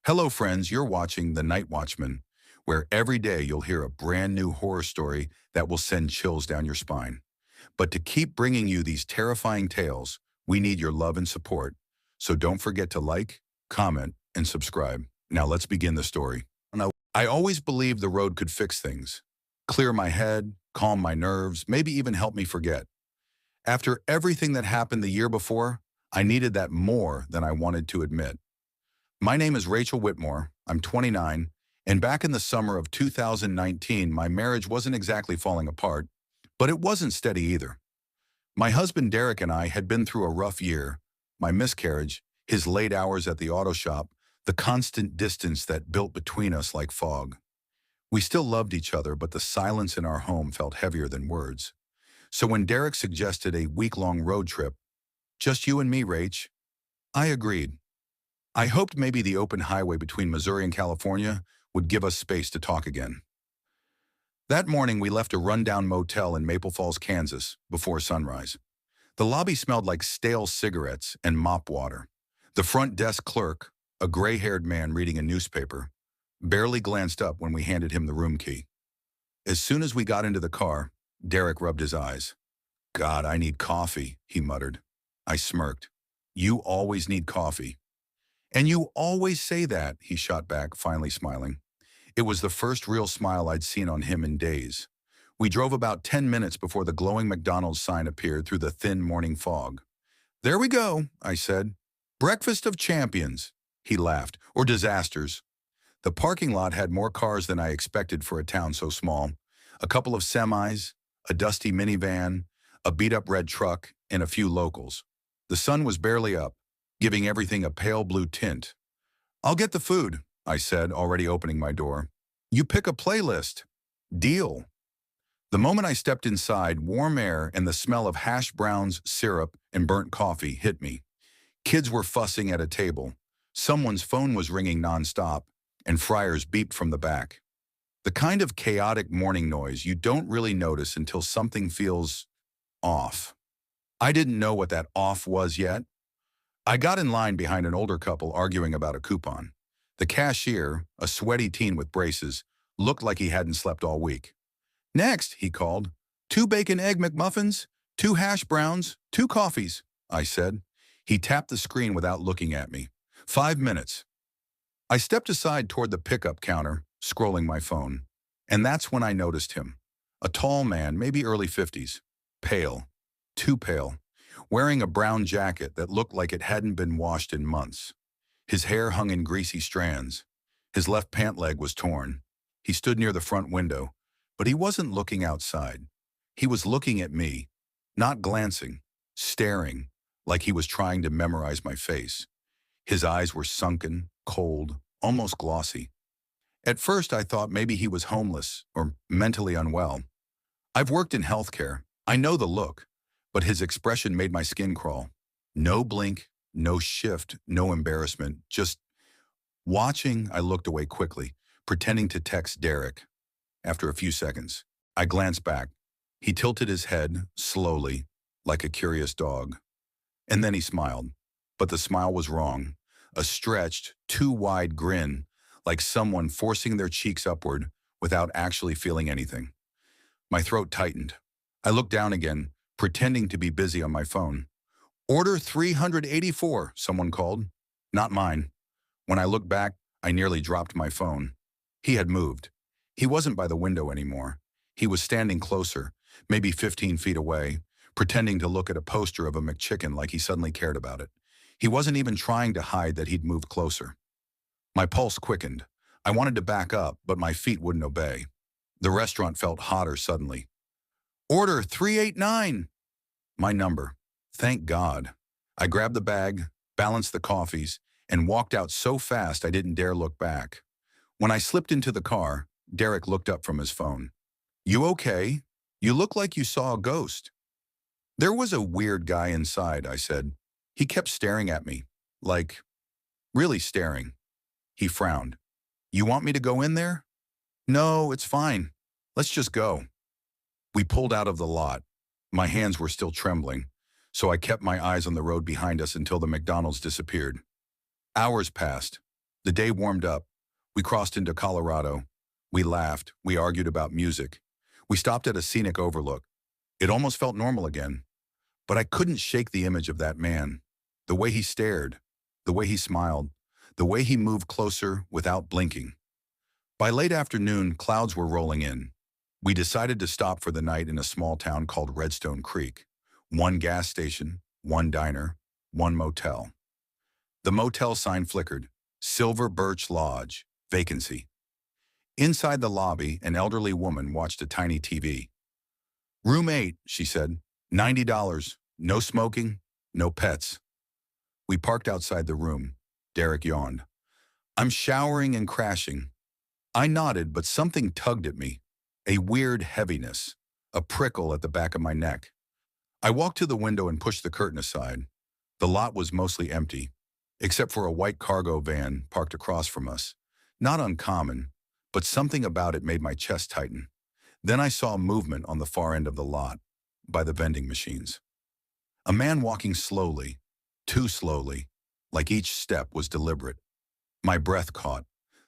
Hello, friends. You're watching The Night Watchman, where every day you'll hear a brand new horror story that will send chills down your spine. But to keep bringing you these terrifying tales, we need your love and support. So don't forget to like, comment, and subscribe. Now let's begin the story. I always believed the road could fix things, clear my head, calm my nerves, maybe even help me forget. After everything that happened the year before, I needed that more than I wanted to admit. My name is Rachel Whitmore. I'm 29, and back in the summer of 2019, my marriage wasn't exactly falling apart, but it wasn't steady either. My husband Derek and I had been through a rough year, my miscarriage, his late hours at the auto shop, the constant distance that built between us like fog. We still loved each other, but the silence in our home felt heavier than words. So when Derek suggested a week-long road trip, just you and me, Rach, I agreed. I hoped maybe the open highway between Missouri and California would give us space to talk again. That morning, we left a rundown motel in Maple Falls, Kansas, before sunrise. The lobby smelled like stale cigarettes and mop water. The front desk clerk, a gray-haired man reading a newspaper, barely glanced up when we handed him the room key. As soon as we got into the car, Derek rubbed his eyes. "God, I need coffee," he muttered. I smirked. "You always need coffee." "And you always say that," he shot back, finally smiling. It was the first real smile I'd seen on him in days. We drove about 10 minutes before the glowing McDonald's sign appeared through the thin morning fog. "There we go," I said. "Breakfast of champions." He laughed. "Or disasters." The parking lot had more cars than I expected for a town so small. A couple of semis, a dusty minivan, a beat-up red truck, and a few locals. The sun was barely up, giving everything a pale blue tint. "I'll get the food," I said, already opening my door. "You pick a playlist." "Deal." The moment I stepped inside, warm air and the smell of hash browns, syrup, and burnt coffee hit me. Kids were fussing at a table. Someone's phone was ringing nonstop, and fryers beeped from the back. The kind of chaotic morning noise you don't really notice until something feels off. I didn't know what that off was yet. I got in line behind an older couple arguing about a coupon. The cashier, a sweaty teen with braces, looked like he hadn't slept all week. "Next," he called. "2 bacon egg McMuffins, 2 hash browns, 2 coffees," I said. He tapped the screen without looking at me. 5 minutes. I stepped aside toward the pickup counter, scrolling my phone. And that's when I noticed him. A tall man, maybe early 50s. Pale. Too pale. Wearing a brown jacket that looked like it hadn't been washed in months. His hair hung in greasy strands. His left pant leg was torn. He stood near the front window, but he wasn't looking outside. He was looking at me, not glancing, staring, like he was trying to memorize my face. His eyes were sunken, cold, almost glossy. At first, I thought maybe he was homeless or mentally unwell. I've worked in healthcare. I know the look, but his expression made my skin crawl. No blink, no shift, no embarrassment, just watching. I looked away quickly, pretending to text Derek. After a few seconds, I glanced back. He tilted his head, slowly, like a curious dog. And then he smiled. But the smile was wrong. A stretched, too wide grin, like someone forcing their cheeks upward without actually feeling anything. My throat tightened. I looked down again, pretending to be busy on my phone. "Order 384, someone called. Not mine. When I looked back, I nearly dropped my phone. He had moved. He wasn't by the window anymore. He was standing closer, maybe 15 feet away, pretending to look at a poster of a McChicken like he suddenly cared about it. He wasn't even trying to hide that he'd moved closer. My pulse quickened. I wanted to back up, but my feet wouldn't obey. The restaurant felt hotter suddenly. "Order 389. My number. Thank God. I grabbed the bag, balanced the coffees, and walked out so fast I didn't dare look back. When I slipped into the car, Derek looked up from his phone. "You okay? You look like you saw a ghost." "There was a weird guy inside," I said. He kept staring at me, like, really staring. He frowned. "You want me to go in there?" "No, it's fine. Let's just go." We pulled out of the lot. My hands were still trembling, so I kept my eyes on the road behind us until the McDonald's disappeared. Hours passed. The day warmed up. We crossed into Colorado. We laughed. We argued about music. We stopped at a scenic overlook. It almost felt normal again. But I couldn't shake the image of that man. The way he stared, the way he smiled, the way he moved closer without blinking. By late afternoon, clouds were rolling in. We decided to stop for the night in a small town called Redstone Creek. One gas station, one diner, one motel. The motel sign flickered. Silver Birch Lodge, vacancy. Inside the lobby, an elderly woman watched a tiny TV. "Room 8, she said. $90. No smoking, no pets." We parked outside the room. Derek yawned. "I'm showering and crashing." I nodded, but something tugged at me. A weird heaviness, a prickle at the back of my neck. I walked to the window and pushed the curtain aside. The lot was mostly empty, except for a white cargo van parked across from us. Not uncommon, but something about it made my chest tighten. Then I saw movement on the far end of the lot, by the vending machines. A man walking slowly, too slowly, like each step was deliberate. My breath caught.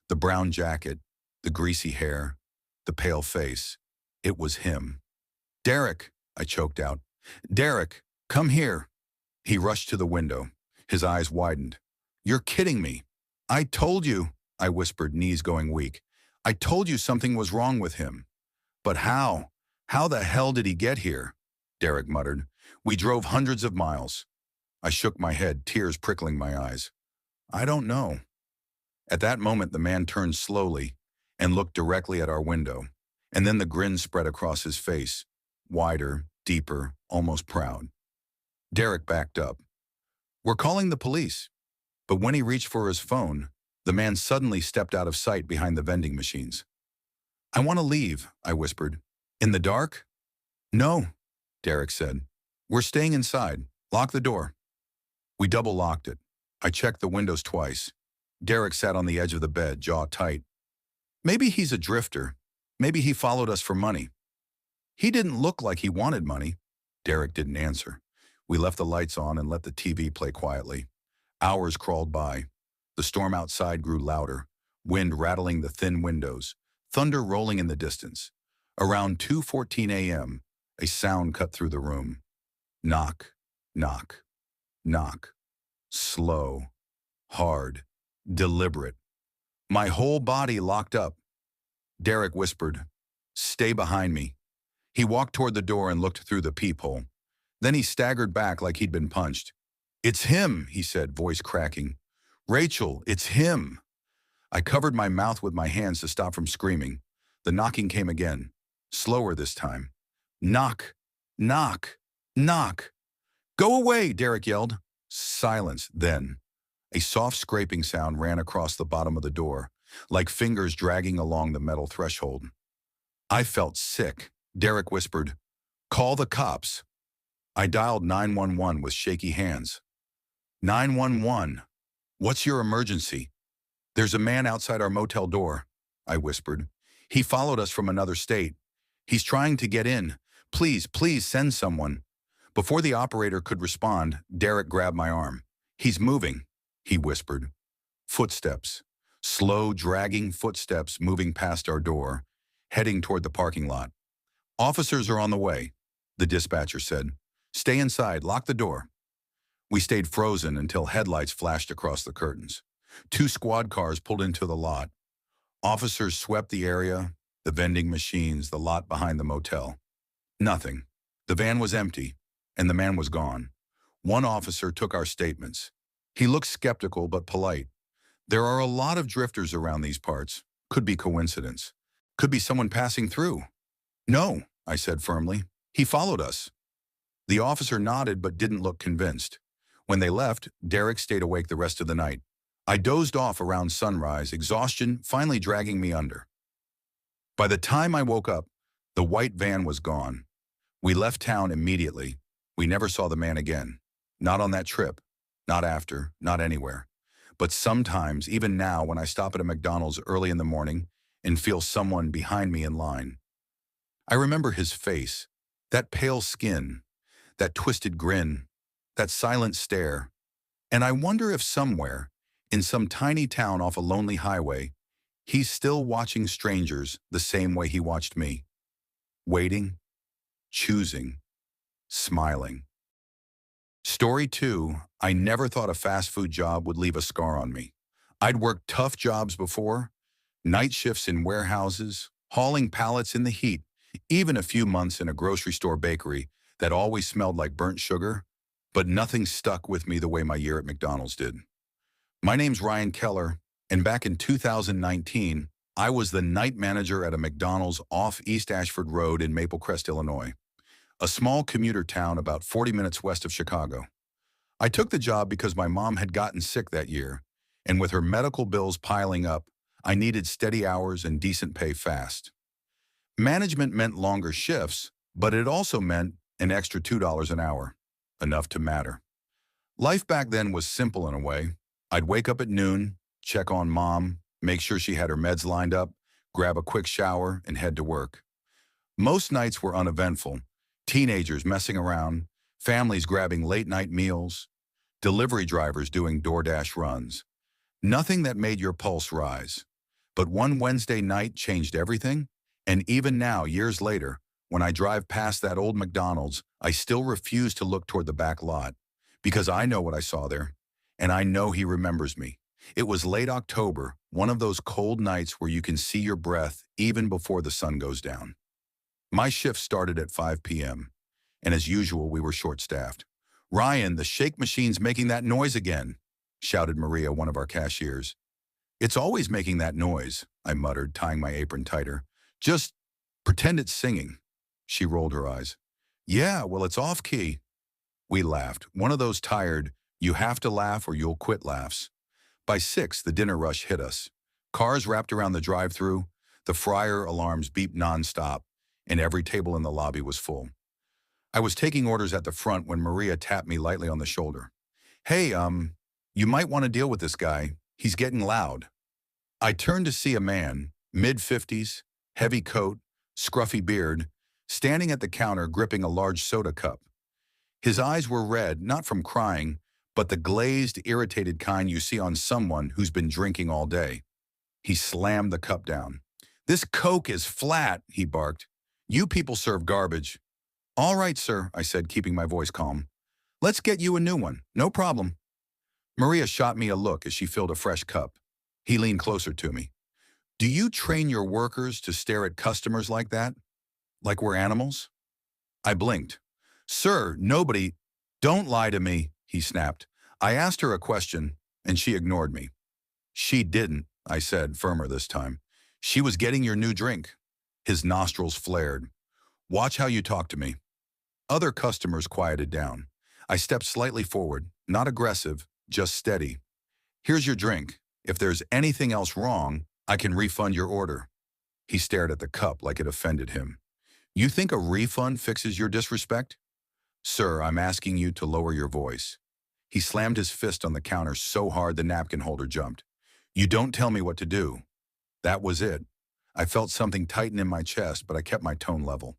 The brown jacket, the greasy hair, the pale face. It was him. "Derek," I choked out. "Derek, come here." He rushed to the window. His eyes widened. "You're kidding me." "I told you," I whispered, knees going weak. "I told you something was wrong with him." "But how? How the hell did he get here?" Derek muttered. "We drove hundreds of miles." I shook my head, tears prickling my eyes. "I don't know." At that moment, the man turned slowly and looked directly at our window, and then the grin spread across his face, wider, deeper, almost proud. Derek backed up. "We're calling the police." But when he reached for his phone, the man suddenly stepped out of sight behind the vending machines. "I want to leave," I whispered. "In the dark?" "No," Derek said. "We're staying inside. Lock the door." We double-locked it. I checked the windows twice. Derek sat on the edge of the bed, jaw tight. "Maybe he's a drifter. Maybe he followed us for money." "He didn't look like he wanted money." Derek didn't answer. We left the lights on and let the TV play quietly. Hours crawled by. The storm outside grew louder, wind rattling the thin windows, thunder rolling in the distance. Around 2:14 a.m., a sound cut through the room. Knock, knock, knock. Slow, hard, deliberate. My whole body locked up. Derek whispered, "Stay behind me." He walked toward the door and looked through the peephole. Then he staggered back like he'd been punched. "It's him," he said, voice cracking. "Rachel, it's him." I covered my mouth with my hands to stop from screaming. The knocking came again, slower this time. "Knock, knock, knock." "Go away," Derek yelled. Silence then. A soft scraping sound ran across the bottom of the door, like fingers dragging along the metal threshold. I felt sick. Derek whispered, "Call the cops." I dialed 911 with shaky hands. 911. "What's your emergency?" "There's a man outside our motel door," I whispered. "He followed us from another state. He's trying to get in. Please, please send someone." Before the operator could respond, Derek grabbed my arm. "He's moving," he whispered. Footsteps. Slow, dragging footsteps moving past our door, heading toward the parking lot. "Officers are on the way," the dispatcher said. "Stay inside, lock the door." We stayed frozen until headlights flashed across the curtains. 2 squad cars pulled into the lot. Officers swept the area, the vending machines, the lot behind the motel. Nothing. The van was empty, and the man was gone. One officer took our statements. He looked skeptical but polite. "There are a lot of drifters around these parts. Could be coincidence. Could be someone passing through." "No," I said firmly. "He followed us." The officer nodded but didn't look convinced. When they left, Derek stayed awake the rest of the night. I dozed off around sunrise, exhaustion finally dragging me under. By the time I woke up, the white van was gone. We left town immediately. We never saw the man again. Not on that trip. Not after. Not anywhere. But sometimes, even now, when I stop at a McDonald's early in the morning and feel someone behind me in line, I remember his face, that pale skin, that twisted grin, that silent stare, and I wonder if somewhere, In some tiny town off a lonely highway, he's still watching strangers the same way he watched me. Waiting, choosing, smiling. Story 2, I never thought a fast food job would leave a scar on me. I'd worked tough jobs before, night shifts in warehouses, hauling pallets in the heat, even a few months in a grocery store bakery that always smelled like burnt sugar, but nothing stuck with me the way my year at McDonald's did. My name's Ryan Keller, and back in 2019, I was the night manager at a McDonald's off East Ashford Road in Maple Crest, Illinois, a small commuter town about 40 minutes west of Chicago. I took the job because my mom had gotten sick that year, and with her medical bills piling up, I needed steady hours and decent pay fast. Management meant longer shifts, but it also meant an extra $2 an hour, enough to matter. Life back then was simple in a way. I'd wake up at noon, check on mom, make sure she had her meds lined up, grab a quick shower, and head to work. Most nights were uneventful. Teenagers messing around, families grabbing late-night meals, delivery drivers doing DoorDash runs. Nothing that made your pulse rise. But one Wednesday night changed everything, and even now, years later, when I drive past that old McDonald's, I still refuse to look toward the back lot, because I know what I saw there, and I know he remembers me. It was late October, one of those cold nights where you can see your breath even before the sun goes down. My shift started at 5 p.m., and as usual, we were short-staffed. "Ryan, the shake machine's making that noise again," shouted Maria, one of our cashiers. "It's always making that noise," I muttered, tying my apron tighter. "Just pretend it's singing." She rolled her eyes. "Yeah, well, it's off-key." We laughed, one of those tired, you have to laugh or you'll quit laughs. By 6, the dinner rush hit us. Cars wrapped around the drive-thru, the fryer alarms beeped nonstop, and every table in the lobby was full. I was taking orders at the front when Maria tapped me lightly on the shoulder. "Hey, you might want to deal with this guy. He's getting loud." I turned to see a man, mid-50s, heavy coat, scruffy beard, standing at the counter gripping a large soda cup. His eyes were red, not from crying, but the glazed, irritated kind you see on someone who's been drinking all day. He slammed the cup down. "This Coke is flat," he barked. "You people serve garbage." "All right, sir," I said, keeping my voice calm. "Let's get you a new one. No problem." Maria shot me a look as she filled a fresh cup. He leaned closer to me. "Do you train your workers to stare at customers like that? Like we're animals?" I blinked. "Sir, nobody—" "Don't lie to me," he snapped. I asked her a question, and she ignored me. "She didn't," I said, firmer this time. "She was getting your new drink." His nostrils flared. "Watch how you talk to me." Other customers quieted down. I stepped slightly forward, not aggressive, just steady. "Here's your drink. If there's anything else wrong, I can refund your order." He stared at the cup like it offended him. "You think a refund fixes your disrespect?" "Sir, I'm asking you to lower your voice." He slammed his fist on the counter so hard the napkin holder jumped. "You don't tell me what to do." That was it. I felt something tighten in my chest, but I kept my tone level.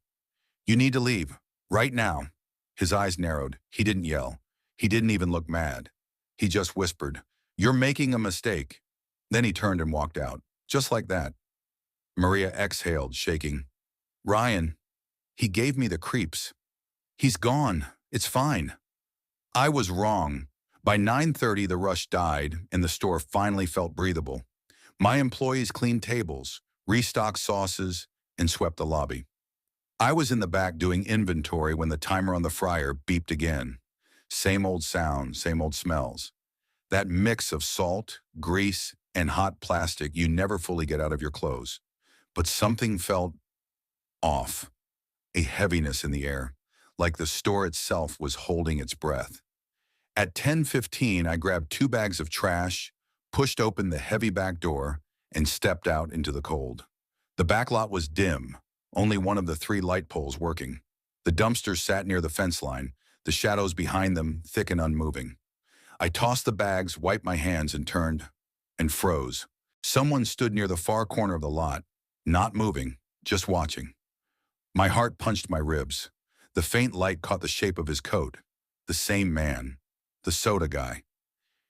"You need to leave. Right now." His eyes narrowed. He didn't yell. He didn't even look mad. He just whispered, "You're making a mistake." Then he turned and walked out, just like that. Maria exhaled, shaking. "Ryan, he gave me the creeps. He's gone. It's fine." I was wrong. By 9:30, the rush died, and the store finally felt breathable. My employees cleaned tables, restocked sauces, and swept the lobby. I was in the back doing inventory when the timer on the fryer beeped again. Same old sound, same old smells. That mix of salt, grease, and hot plastic you never fully get out of your clothes. But something felt off, a heaviness in the air, like the store itself was holding its breath. At 10:15, I grabbed 2 bags of trash, pushed open the heavy back door, and stepped out into the cold. The back lot was dim, only one of the 3 light poles working. The dumpsters sat near the fence line, the shadows behind them thick and unmoving. I tossed the bags, wiped my hands, and turned, and froze. Someone stood near the far corner of the lot, not moving, just watching. My heart punched my ribs. The faint light caught the shape of his coat. The same man. The soda guy.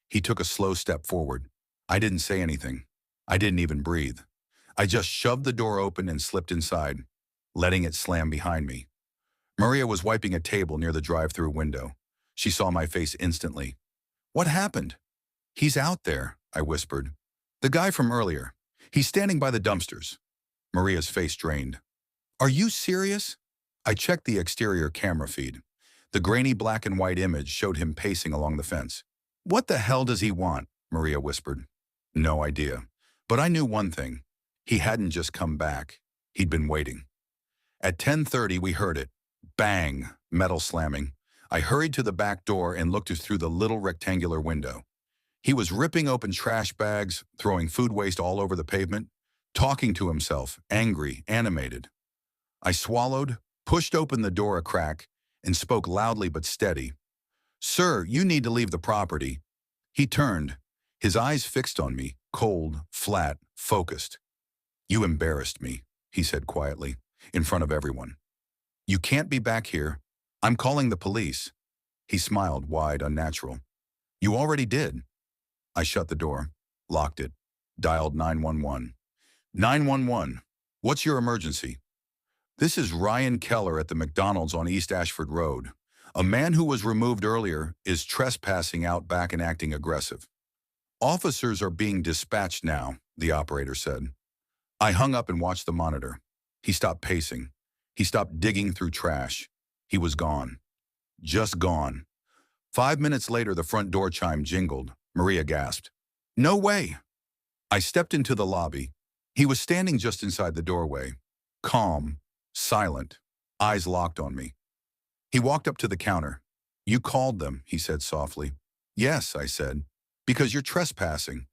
He took a slow step forward. I didn't say anything. I didn't even breathe. I just shoved the door open and slipped inside, letting it slam behind me. Maria was wiping a table near the drive-thru window. She saw my face instantly. What happened? He's out there, I whispered. The guy from earlier. He's standing by the dumpsters. Maria's face drained. Are you serious? I checked the exterior camera feed. The grainy black and white image showed him pacing along the fence. What the hell does he want? Maria whispered. No idea. But I knew one thing. He hadn't just come back. He'd been waiting. At 10:30, we heard it. Bang, metal slamming. I hurried to the back door and looked through the little rectangular window. He was ripping open trash bags, throwing food waste all over the pavement, talking to himself, angry, animated. I swallowed, pushed open the door a crack, and spoke loudly but steady. Sir, you need to leave the property. He turned, his eyes fixed on me, cold, flat, focused. You embarrassed me, he said quietly, in front of everyone. You can't be back here. I'm calling the police. He smiled, wide, unnatural. You already did. I shut the door, locked it, dialed 911. 911, what's your emergency? This is Ryan Keller at the McDonald's on East Ashford Road. A man who was removed earlier is trespassing out back and acting aggressive. Officers are being dispatched now, the operator said. I hung up and watched the monitor. He stopped pacing. He stopped digging through trash. He was gone. Just gone. 5 minutes later, the front door chime jingled. Maria gasped. No way! I stepped into the lobby. He was standing just inside the doorway, calm, silent, eyes locked on me. He walked up to the counter. You called them, he said softly. Yes, I said, because you're trespassing.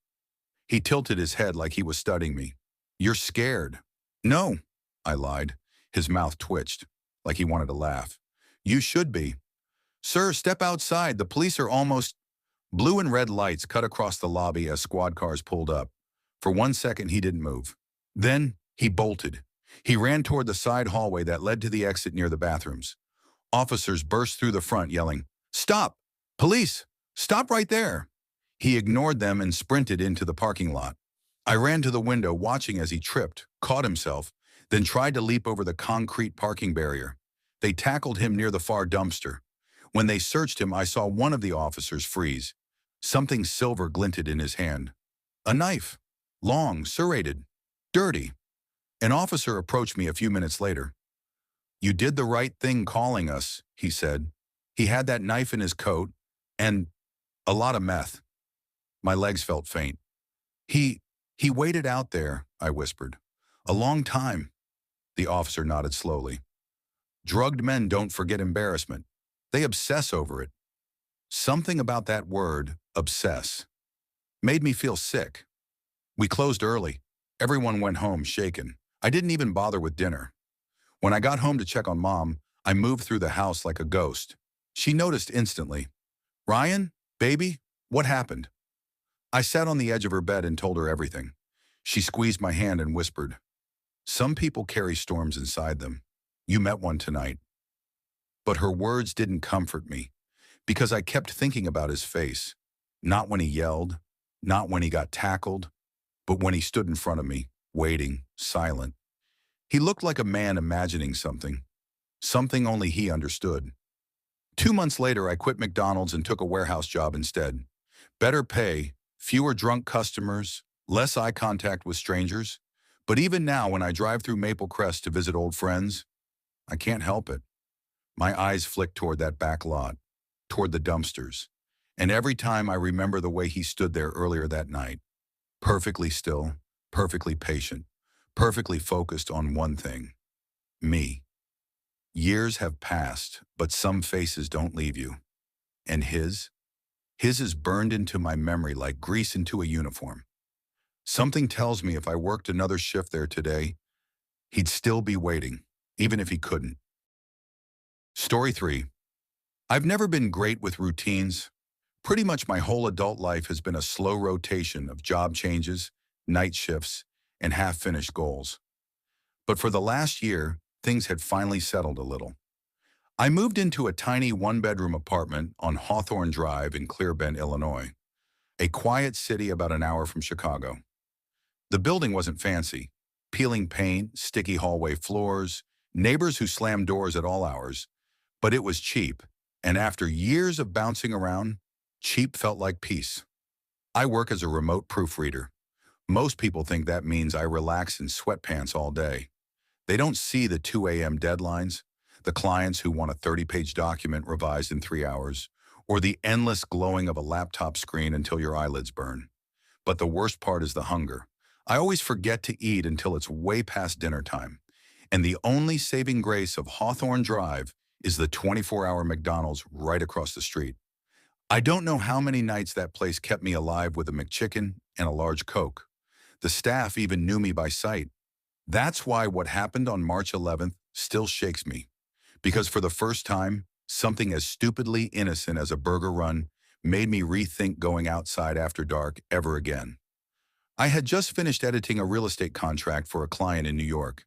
He tilted his head like he was studying me. You're scared. No, I lied. His mouth twitched, like he wanted to laugh. You should be. Sir, step outside. The police are almost... Blue and red lights cut across the lobby as squad cars pulled up. For 1 second, he didn't move. Then, he bolted. He ran toward the side hallway that led to the exit near the bathrooms. Officers burst through the front, yelling, Stop! Police! Stop right there! He ignored them and sprinted into the parking lot. I ran to the window, watching as he tripped, caught himself, then tried to leap over the concrete parking barrier. They tackled him near the far dumpster. When they searched him, I saw one of the officers freeze. Something silver glinted in his hand. A knife. Long, serrated, dirty. An officer approached me a few minutes later. You did the right thing calling us, he said. He had that knife in his coat and a lot of meth. My legs felt faint. He waited out there, I whispered. A long time. The officer nodded slowly. Drugged men don't forget embarrassment. They obsess over it. Something about that word, obsess, made me feel sick. We closed early. Everyone went home shaken. I didn't even bother with dinner. When I got home to check on Mom, I moved through the house like a ghost. She noticed instantly. Ryan, baby, what happened? I sat on the edge of her bed and told her everything. She squeezed my hand and whispered, Some people carry storms inside them. You met one tonight. But her words didn't comfort me, because I kept thinking about his face. Not when he yelled, not when he got tackled, but when he stood in front of me, waiting, silent. He looked like a man imagining something only he understood. 2 months later, I quit McDonald's and took a warehouse job instead. Better pay, fewer drunk customers, less eye contact with strangers. But even now, when I drive through Maple Crest to visit old friends, I can't help it. My eyes flick toward that back lot, toward the dumpsters. And every time I remember the way he stood there earlier that night, perfectly still, perfectly patient, perfectly focused on one thing, me. Years have passed, but some faces don't leave you. And his is burned into my memory like grease into a uniform. Something tells me if I worked another shift there today, he'd still be waiting, even if he couldn't. Story 3. I've never been great with routines. Pretty much my whole adult life has been a slow rotation of job changes, night shifts, and half-finished goals. But for the last year, things had finally settled a little. I moved into a tiny one-bedroom apartment on Hawthorne Drive in Clearbend, Illinois. a quiet city about an hour from Chicago. The building wasn't fancy. Peeling paint, sticky hallway floors, neighbors who slammed doors at all hours. But it was cheap, and after years of bouncing around, cheap felt like peace. I work as a remote proofreader. Most people think that means I relax in sweatpants all day. They don't see the 2 a.m. deadlines, the clients who want a 30-page document revised in 3 hours, or the endless glowing of a laptop screen until your eyelids burn. But the worst part is the hunger. I always forget to eat until it's way past dinner time. And the only saving grace of Hawthorne Drive is the 24-hour McDonald's right across the street. I don't know how many nights that place kept me alive with a McChicken and a large Coke. The staff even knew me by sight. That's why what happened on March 11th still shakes me. Because for the first time, something as stupidly innocent as a burger run made me rethink going outside after dark ever again. I had just finished editing a real estate contract for a client in New York.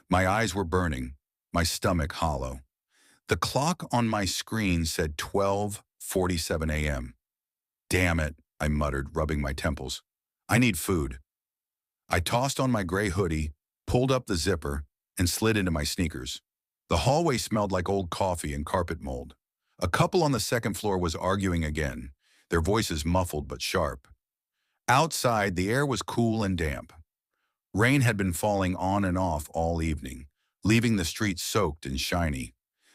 My eyes were burning, my stomach hollow. The clock on my screen said 12:47 a.m. Damn it, I muttered, rubbing my temples. I need food. I tossed on my gray hoodie, pulled up the zipper, and slid into my sneakers. The hallway smelled like old coffee and carpet mold. A couple on the second floor was arguing again, their voices muffled but sharp. Outside, the air was cool and damp. Rain had been falling on and off all evening, leaving the streets soaked and shiny.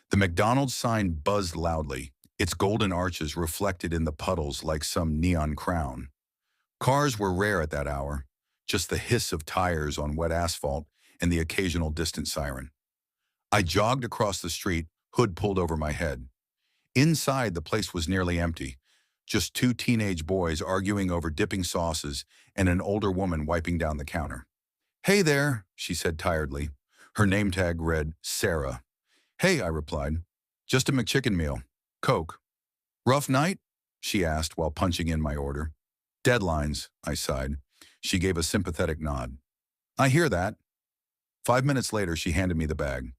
The McDonald's sign buzzed loudly, its golden arches reflected in the puddles like some neon crown. Cars were rare at that hour, just the hiss of tires on wet asphalt and the occasional distant siren. I jogged across the street, hood pulled over my head. Inside, the place was nearly empty. Just two teenage boys arguing over dipping sauces and an older woman wiping down the counter. "Hey there," she said tiredly. Her name tag read Sarah. "Hey," I replied. "Just a McChicken meal. Coke." "Rough night?" she asked while punching in my order. "Deadlines," I sighed. She gave a sympathetic nod. "I hear that." 5 minutes later, she handed me the bag.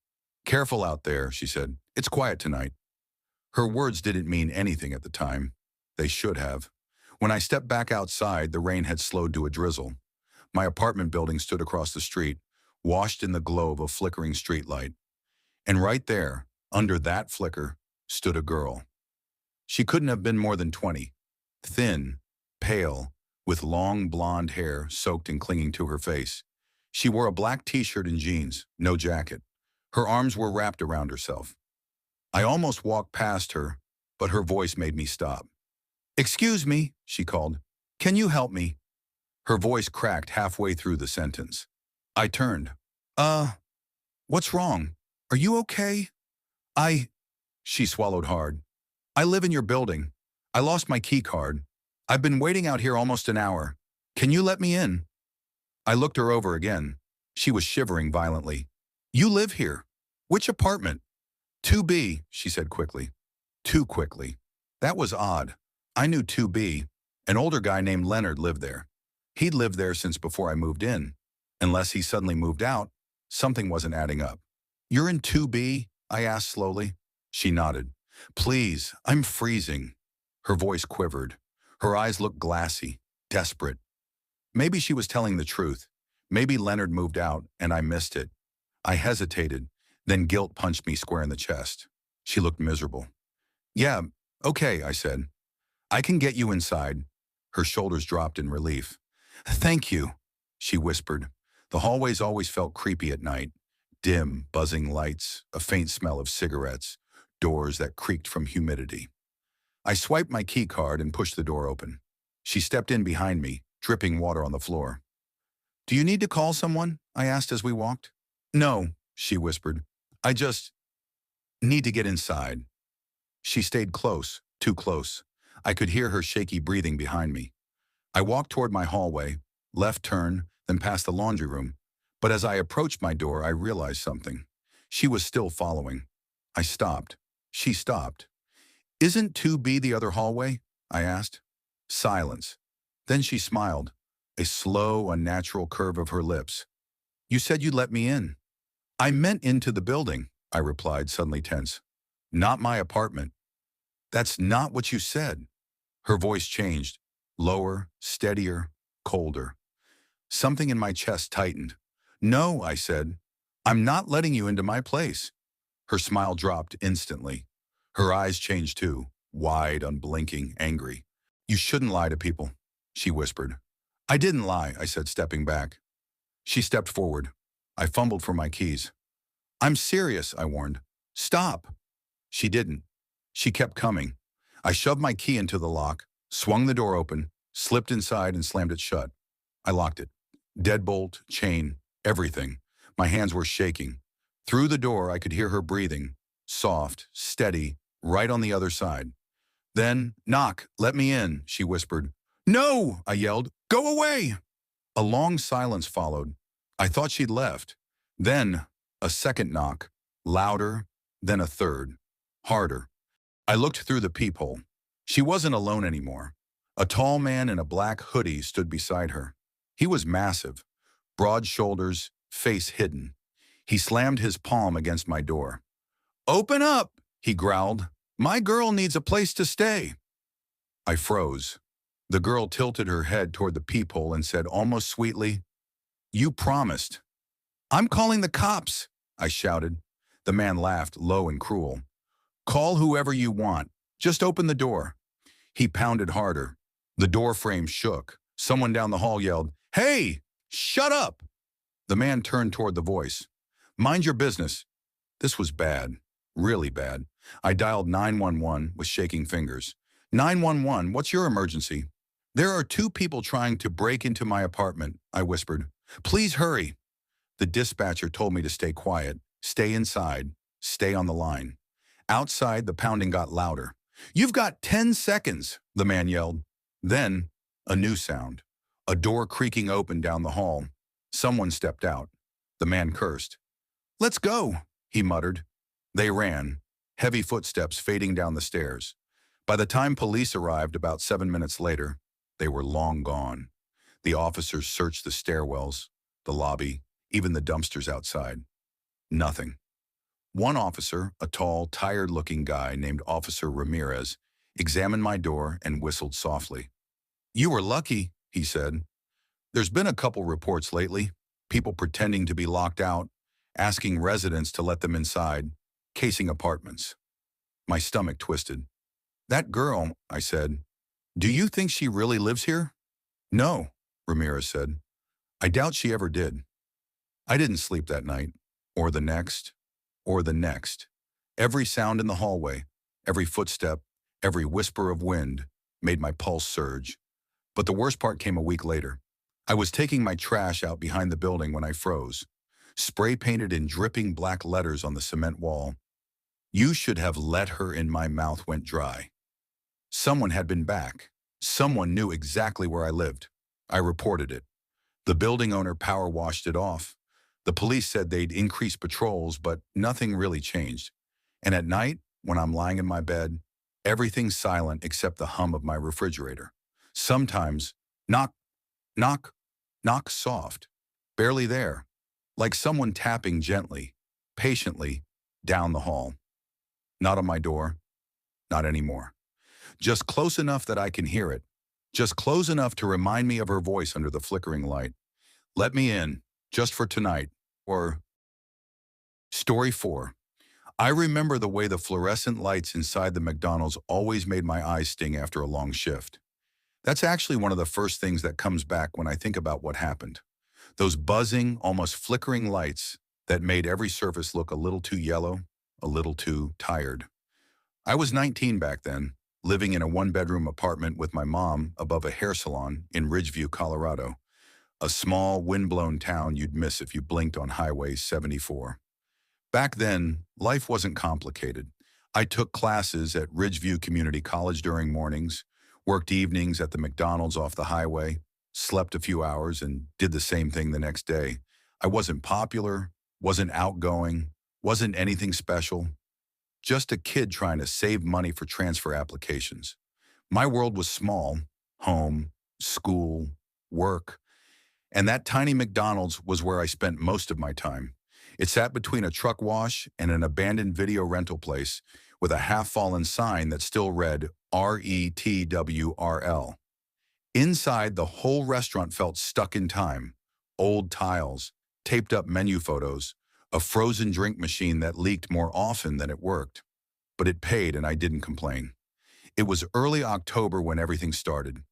"Careful out there," she said. "It's quiet tonight." Her words didn't mean anything at the time. They should have. When I stepped back outside, the rain had slowed to a drizzle. My apartment building stood across the street, washed in the glow of a flickering streetlight. And right there, under that flicker, stood a girl. She couldn't have been more than 20. Thin, pale, with long blonde hair soaked and clinging to her face. She wore a black t-shirt and jeans, no jacket. Her arms were wrapped around herself. I almost walked past her, but her voice made me stop. "Excuse me," she called. "Can you help me?" Her voice cracked halfway through the sentence. I turned. What's wrong? Are you okay?" She swallowed hard. "I live in your building. I lost my key card. I've been waiting out here almost an hour. Can you let me in?" I looked her over again. She was shivering violently. "You live here? Which apartment?" "2B, she said quickly. Too quickly. That was odd. I knew 2B. An older guy named Leonard lived there. He'd lived there since before I moved in. Unless he suddenly moved out, something wasn't adding up. "You're in 2B? I asked slowly. She nodded. "Please, I'm freezing." Her voice quivered. Her eyes looked glassy, desperate. Maybe she was telling the truth. Maybe Leonard moved out and I missed it. I hesitated, then guilt punched me square in the chest. She looked miserable. "Yeah, okay," I said. "I can get you inside." Her shoulders dropped in relief. "Thank you," she whispered. The hallways always felt creepy at night. Dim, buzzing lights, a faint smell of cigarettes, doors that creaked from humidity. I swiped my key card and pushed the door open. She stepped in behind me, dripping water on the floor. "Do you need to call someone?" I asked as we walked. "No," she whispered. "I just need to get inside." She stayed close, too close. I could hear her shaky breathing behind me. I walked toward my hallway, left turn, then past the laundry room. But as I approached my door, I realized something. She was still following. I stopped. She stopped. "Isn't 2B the other hallway?" I asked. Silence. Then she smiled, a slow, unnatural curve of her lips. "You said you'd let me in." "I meant into the building," I replied, suddenly tense. "Not my apartment." "That's not what you said." Her voice changed. Lower, steadier, colder. Something in my chest tightened. "No," I said. "I'm not letting you into my place." Her smile dropped instantly. Her eyes changed too, wide, unblinking, angry. "You shouldn't lie to people," she whispered. "I didn't lie," I said, stepping back. She stepped forward. I fumbled for my keys. "I'm serious," I warned. "Stop." She didn't. She kept coming. I shoved my key into the lock, swung the door open, slipped inside and slammed it shut. I locked it. Deadbolt, chain, everything. My hands were shaking. Through the door, I could hear her breathing, soft, steady, right on the other side. Then, "Knock, let me in," she whispered. "No," I yelled. "Go away." A long silence followed. I thought she'd left. Then, a second knock, louder, then a third, harder. I looked through the peephole. She wasn't alone anymore. A tall man in a black hoodie stood beside her. He was massive, broad shoulders, face hidden. He slammed his palm against my door. "Open up," he growled. "My girl needs a place to stay." I froze. The girl tilted her head toward the peephole and said almost sweetly, "You promised." "I'm calling the cops," I shouted. The man laughed, low and cruel. "Call whoever you want. Just open the door." He pounded harder. The door frame shook. Someone down the hall yelled, "Hey, shut up!" The man turned toward the voice. "Mind your business." This was bad, really bad. I dialed 911 with shaking fingers. 911, what's your emergency?" "There are two people trying to break into my apartment," I whispered. "Please hurry." The dispatcher told me to stay quiet, stay inside, stay on the line. Outside, the pounding got louder. "You've got 10 seconds, the man yelled. Then, a new sound. A door creaking open down the hall. Someone stepped out. The man cursed. "Let's go," he muttered. They ran, heavy footsteps fading down the stairs. By the time police arrived about 7 minutes later, they were long gone. The officers searched the stairwells, the lobby, even the dumpsters outside. Nothing. One officer, a tall, tired-looking guy named Officer Ramirez, examined my door and whistled softly. "You were lucky," he said. "There's been a couple reports lately, people pretending to be locked out, asking residents to let them inside, casing apartments." My stomach twisted. "That girl," I said, "do you think she really lives here?" "No," Ramirez said. "I doubt she ever did." I didn't sleep that night, or the next, or the next. Every sound in the hallway, every footstep, every whisper of wind made my pulse surge. But the worst part came a week later. I was taking my trash out behind the building when I froze. Spray painted in dripping black letters on the cement wall. "You should have let her in." My mouth went dry. Someone had been back. Someone knew exactly where I lived. I reported it. The building owner power washed it off. The police said they'd increase patrols, but nothing really changed. And at night, when I'm lying in my bed, everything's silent except the hum of my refrigerator. Sometimes, knock, knock, knock soft, barely there, like someone tapping gently, patiently, down the hall. Not on my door, not anymore. Just close enough that I can hear it. Just close enough to remind me of her voice under the flickering light. "Let me in, just for tonight." Or Story 4. I remember the way the fluorescent lights inside the McDonald's always made my eyes sting after a long shift. That's actually one of the first things that comes back when I think about what happened. Those buzzing, almost flickering lights that made every surface look a little too yellow, a little too tired. I was 19 back then, living in a one-bedroom apartment with my mom above a hair salon in Ridgeview, Colorado, a small, wind-blown town you'd miss if you blinked on Highway 74. Back then, life wasn't complicated. I took classes at Ridgeview Community College during mornings, worked evenings at the McDonald's off the highway, slept a few hours, and did the same thing the next day. I wasn't popular, wasn't outgoing, wasn't anything special. Just a kid trying to save money for transfer applications. My world was small: home, school, work. And that tiny McDonald's was where I spent most of my time. It sat between a truck wash and an abandoned video rental place with a half-fallen sign that still read RETWRL. Inside, the whole restaurant felt stuck in time. Old tiles, taped up menu photos, a frozen drink machine that leaked more often than it worked. But it paid and I didn't complain. It was early October when everything started.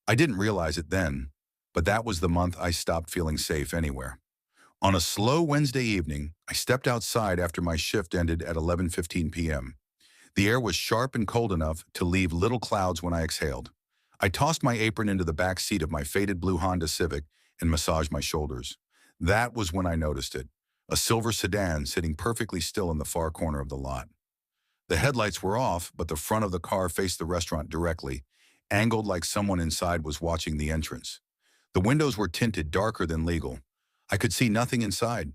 I didn't realize it then, but that was the month I stopped feeling safe anywhere. On a slow Wednesday evening, I stepped outside after my shift ended at 11:15 p.m. The air was sharp and cold enough to leave little clouds when I exhaled. I tossed my apron into the back seat of my faded blue Honda Civic and massaged my shoulders. That was when I noticed it, a silver sedan sitting perfectly still in the far corner of the lot. The headlights were off, but the front of the car faced the restaurant directly, angled like someone inside was watching the entrance. The windows were tinted darker than legal. I could see nothing inside.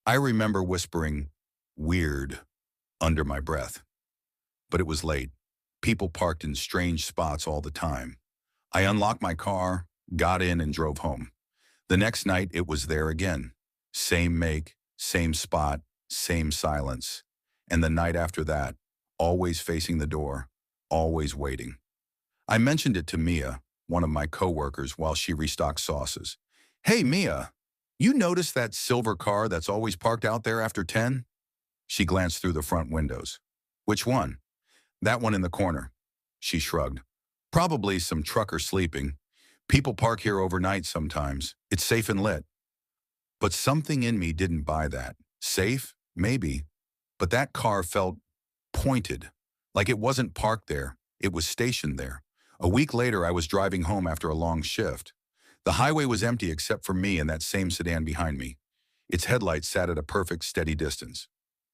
I remember whispering, "Weird," under my breath. But it was late. People parked in strange spots all the time. I unlocked my car, got in, and drove home. The next night, it was there again. Same make, same spot, same silence. And the night after that, always facing the door, always waiting. I mentioned it to Mia, one of my coworkers, while she restocked sauces. "Hey, Mia, you notice that silver car that's always parked out there after 10? She glanced through the front windows. "Which one?" "That one in the corner." She shrugged. "Probably some trucker sleeping. People park here overnight sometimes. It's safe and lit." But something in me didn't buy that. Safe? Maybe. But that car felt pointed. Like it wasn't parked there. It was stationed there. A week later, I was driving home after a long shift. The highway was empty except for me and that same sedan behind me. Its headlights sat at a perfect, steady distance.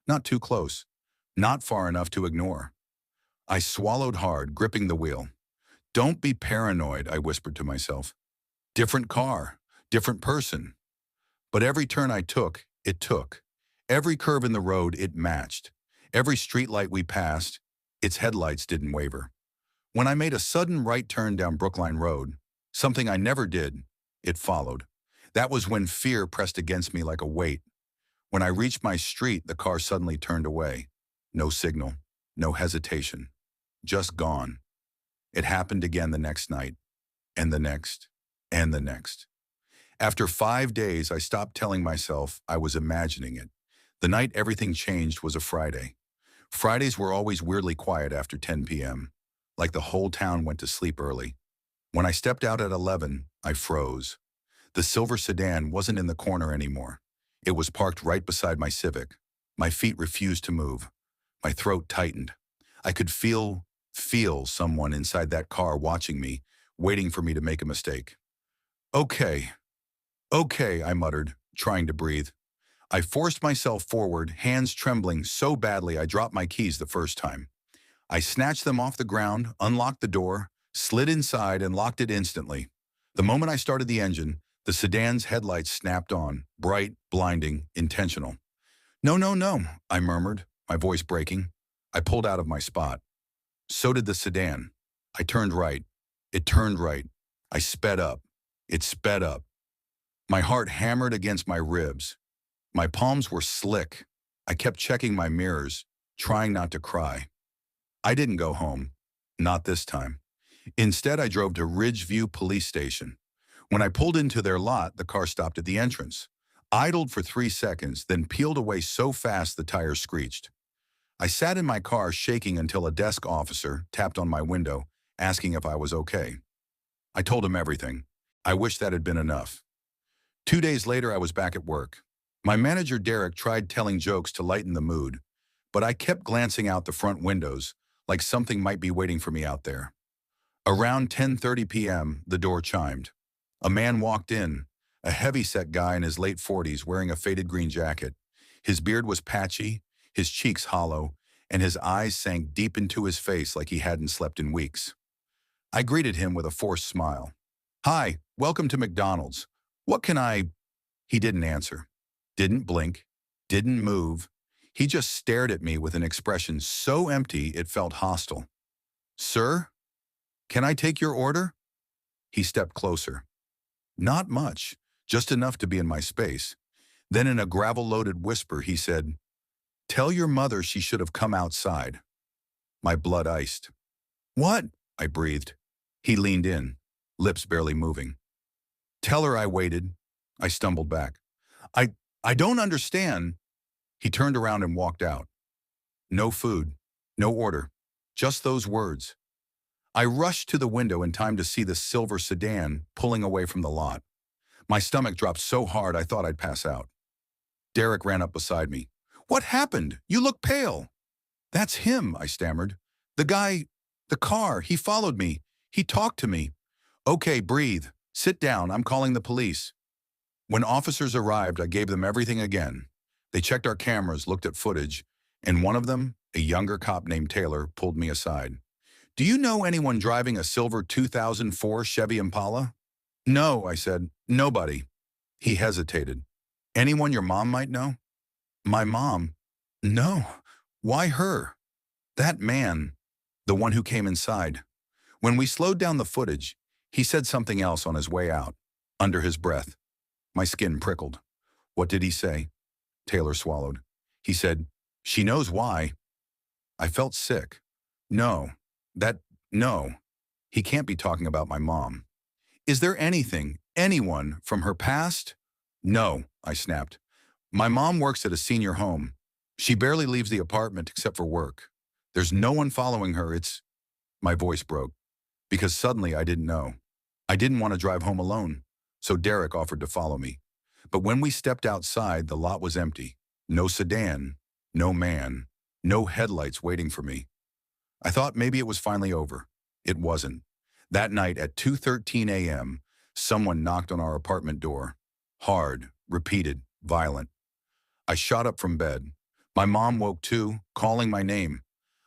Not too close. Not far enough to ignore. I swallowed hard, gripping the wheel. "Don't be paranoid," I whispered to myself. Different car, different person. But every turn I took, it took. Every curve in the road, it matched. Every streetlight we passed, its headlights didn't waver. When I made a sudden right turn down Brookline Road, something I never did, it followed. That was when fear pressed against me like a weight. When I reached my street, the car suddenly turned away. No signal, no hesitation. Just gone. It happened again the next night, and the next, and the next. After 5 days, I stopped telling myself I was imagining it. The night everything changed was a Friday. Fridays were always weirdly quiet after 10 p.m., like the whole town went to sleep early. When I stepped out at 11, I froze. The silver sedan wasn't in the corner anymore. It was parked right beside my Civic. My feet refused to move. My throat tightened. I could feel someone inside that car watching me, waiting for me to make a mistake. Okay, I muttered, trying to breathe. I forced myself forward, hands trembling so badly I dropped my keys the first time. I snatched them off the ground, unlocked the door, slid inside, and locked it instantly. The moment I started the engine, the sedan's headlights snapped on, bright, blinding, intentional. "No, no, no," I murmured, my voice breaking. I pulled out of my spot. So did the sedan. I turned right. It turned right. I sped up. It sped up. My heart hammered against my ribs. My palms were slick. I kept checking my mirrors, trying not to cry. I didn't go home. Not this time. Instead, I drove to Ridgeview Police Station. When I pulled into their lot, the car stopped at the entrance, idled for 3 seconds, then peeled away so fast the tires screeched. I sat in my car shaking until a desk officer tapped on my window, asking if I was okay. I told him everything. I wish that had been enough. 2 days later, I was back at work. My manager, Derek, tried telling jokes to lighten the mood, but I kept glancing out the front windows, like something might be waiting for me out there. Around 10:30 p.m., the door chimed. A man walked in, a heavy-set guy in his late 40s wearing a faded green jacket. His beard was patchy, his cheeks hollow, and his eyes sank deep into his face like he hadn't slept in weeks. I greeted him with a forced smile. "Hi, welcome to McDonald's. What can I—" He didn't answer, didn't blink, didn't move. He just stared at me with an expression so empty it felt hostile. "Sir, can I take your order?" He stepped closer. Not much, just enough to be in my space. Then in a gravel-loaded whisper, he said, "Tell your mother she should have come outside." My blood iced. "What?" I breathed. He leaned in. lips barely moving. Tell her I waited. I stumbled back. I, I don't understand. He turned around and walked out. No food, no order, just those words. I rushed to the window in time to see the silver sedan pulling away from the lot. My stomach dropped so hard I thought I'd pass out. Derek ran up beside me. What happened? You look pale. That's him, I stammered. The guy, the car, he followed me. He talked to me. Okay, breathe. Sit down, I'm calling the police. When officers arrived, I gave them everything again. They checked our cameras, looked at footage, and one of them, a younger cop named Taylor, pulled me aside. Do you know anyone driving a silver 2004 Chevy Impala? No, I said. Nobody. He hesitated. Anyone your mom might know? My mom? No. Why her? That man, the one who came inside. When we slowed down the footage, he said something else on his way out, under his breath. My skin prickled. What did he say? Taylor swallowed. He said, she knows why. I felt sick. No. No. He can't be talking about my mom. Is there anyone from her past? No, I snapped. My mom works at a senior home. She barely leaves the apartment except for work. There's no one following her. My voice broke, because suddenly I didn't know. I didn't want to drive home alone, so Derek offered to follow me. But when we stepped outside, the lot was empty. No sedan, no man, no headlights waiting for me. I thought maybe it was finally over. It wasn't. That night at 2:13 a.m., someone knocked on our apartment door. Hard, repeated, violent. I shot up from bed. My mom woke too, calling my name.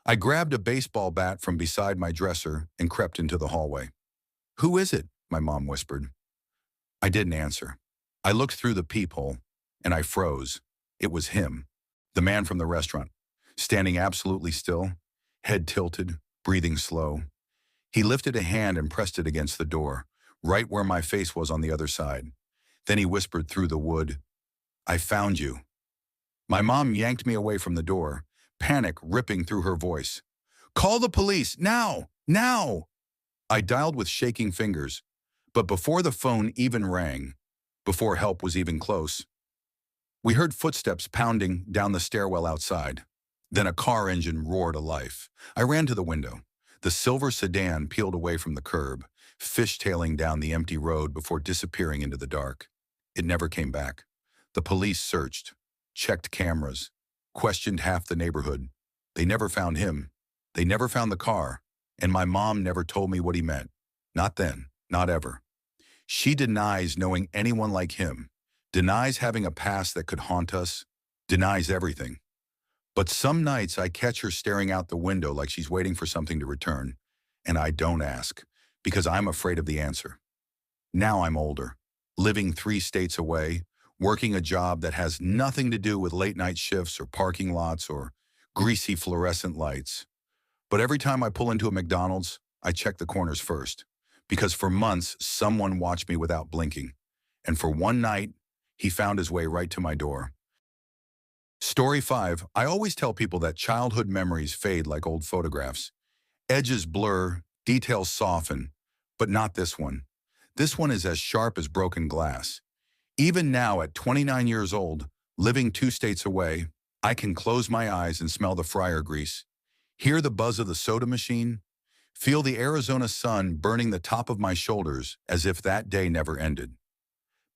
I grabbed a baseball bat from beside my dresser and crept into the hallway. Who is it? My mom whispered. I didn't answer. I looked through the peephole, and I froze. It was him, the man from the restaurant, standing absolutely still, head tilted, breathing slow. He lifted a hand and pressed it against the door, right where my face was on the other side. Then he whispered through the wood, I found you. My mom yanked me away from the door, panic ripping through her voice. Call the police, now, now! I dialed with shaking fingers, but before the phone even rang, before help was even close, we heard footsteps pounding down the stairwell outside. Then a car engine roared to life. I ran to the window. The silver sedan peeled away from the curb, fishtailing down the empty road before disappearing into the dark. It never came back. The police searched, checked cameras, questioned half the neighborhood. They never found him. They never found the car. And my mom never told me what he meant. Not then, not ever. She denies knowing anyone like him, denies having a past that could haunt us, denies everything. But some nights I catch her staring out the window like she's waiting for something to return, and I don't ask, because I'm afraid of the answer. Now I'm older, living 3 states away, working a job that has nothing to do with late-night shifts or parking lots or greasy fluorescent lights. But every time I pull into a McDonald's, I check the corners first, because for months, someone watched me without blinking. And for one night, he found his way right to my door. Story 5. I always tell people that childhood memories fade like old photographs. Edges blur, details soften, but not this one. This one is as sharp as broken glass. Even now, at 29 years old, living 2 states away, I can close my eyes and smell the fryer grease, hear the buzz of the soda machine, feel the Arizona sun burning the top of my shoulders as if that day never ended.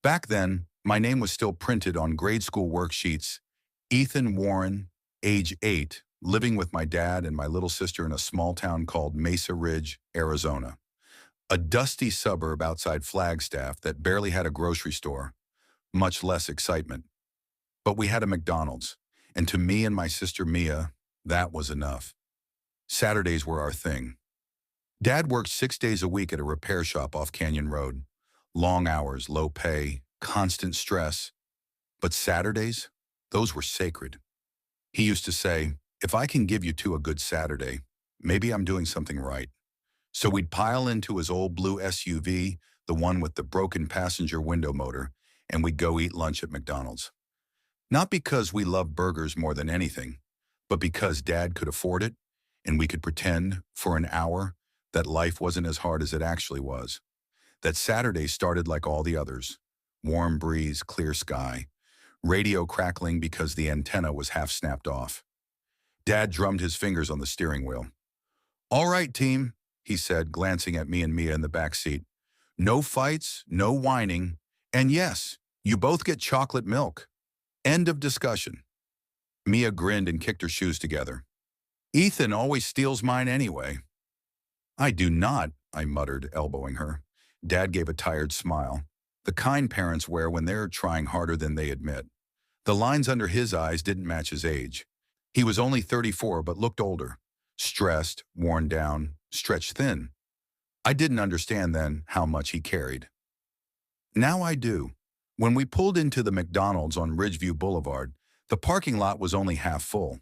Back then, my name was still printed on grade school worksheets. Ethan Warren, age 8, living with my dad and my little sister in a small town called Mesa Ridge, Arizona. A dusty suburb outside Flagstaff that barely had a grocery store, much less excitement. But we had a McDonald's, and to me and my sister Mia, that was enough. Saturdays were our thing. Dad worked 6 days a week at a repair shop off Canyon Road. Long hours, low pay, constant stress. But Saturdays, those were sacred. He used to say, if I can give you 2 a good Saturday, maybe I'm doing something right. So we'd pile into his old blue SUV, the one with the broken passenger window motor, and we'd go eat lunch at McDonald's. Not because we loved burgers more than anything, but because Dad could afford it, and we could pretend, for an hour, that life wasn't as hard as it actually was. that Saturday started like all the others. Warm breeze, clear sky, radio crackling because the antenna was half snapped off. Dad drummed his fingers on the steering wheel. "All right, team," he said, glancing at me and Mia in the back seat. "No fights, no whining, and yes, you both get chocolate milk. End of discussion." Mia grinned and kicked her shoes together. "Ethan always steals mine anyway." "I do not," I muttered, elbowing her. Dad gave a tired smile, the kind parents wear when they're trying harder than they admit. The lines under his eyes didn't match his age. He was only 34 but looked older, stressed, worn down, stretched thin. I didn't understand then how much he carried. Now I do. When we pulled into the McDonald's on Ridgeview Boulevard, the parking lot was only half full.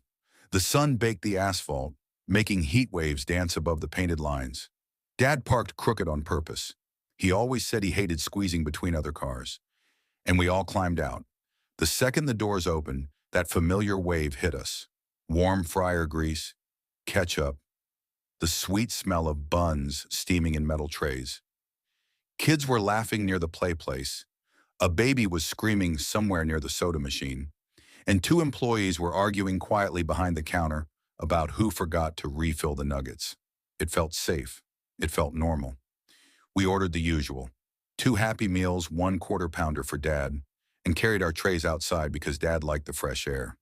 The sun baked the asphalt, making heat waves dance above the painted lines. Dad parked crooked on purpose. He always said he hated squeezing between other cars. And we all climbed out. The second the doors opened, that familiar wave hit us. Warm fryer grease, ketchup, the sweet smell of buns steaming in metal trays. Kids were laughing near the play place. A baby was screaming somewhere near the soda machine. And two employees were arguing quietly behind the counter about who forgot to refill the nuggets. It felt safe. It felt normal. We ordered the usual. 2 Happy Meals, 1 quarter-pounder for Dad, and carried our trays outside because Dad liked the fresh air.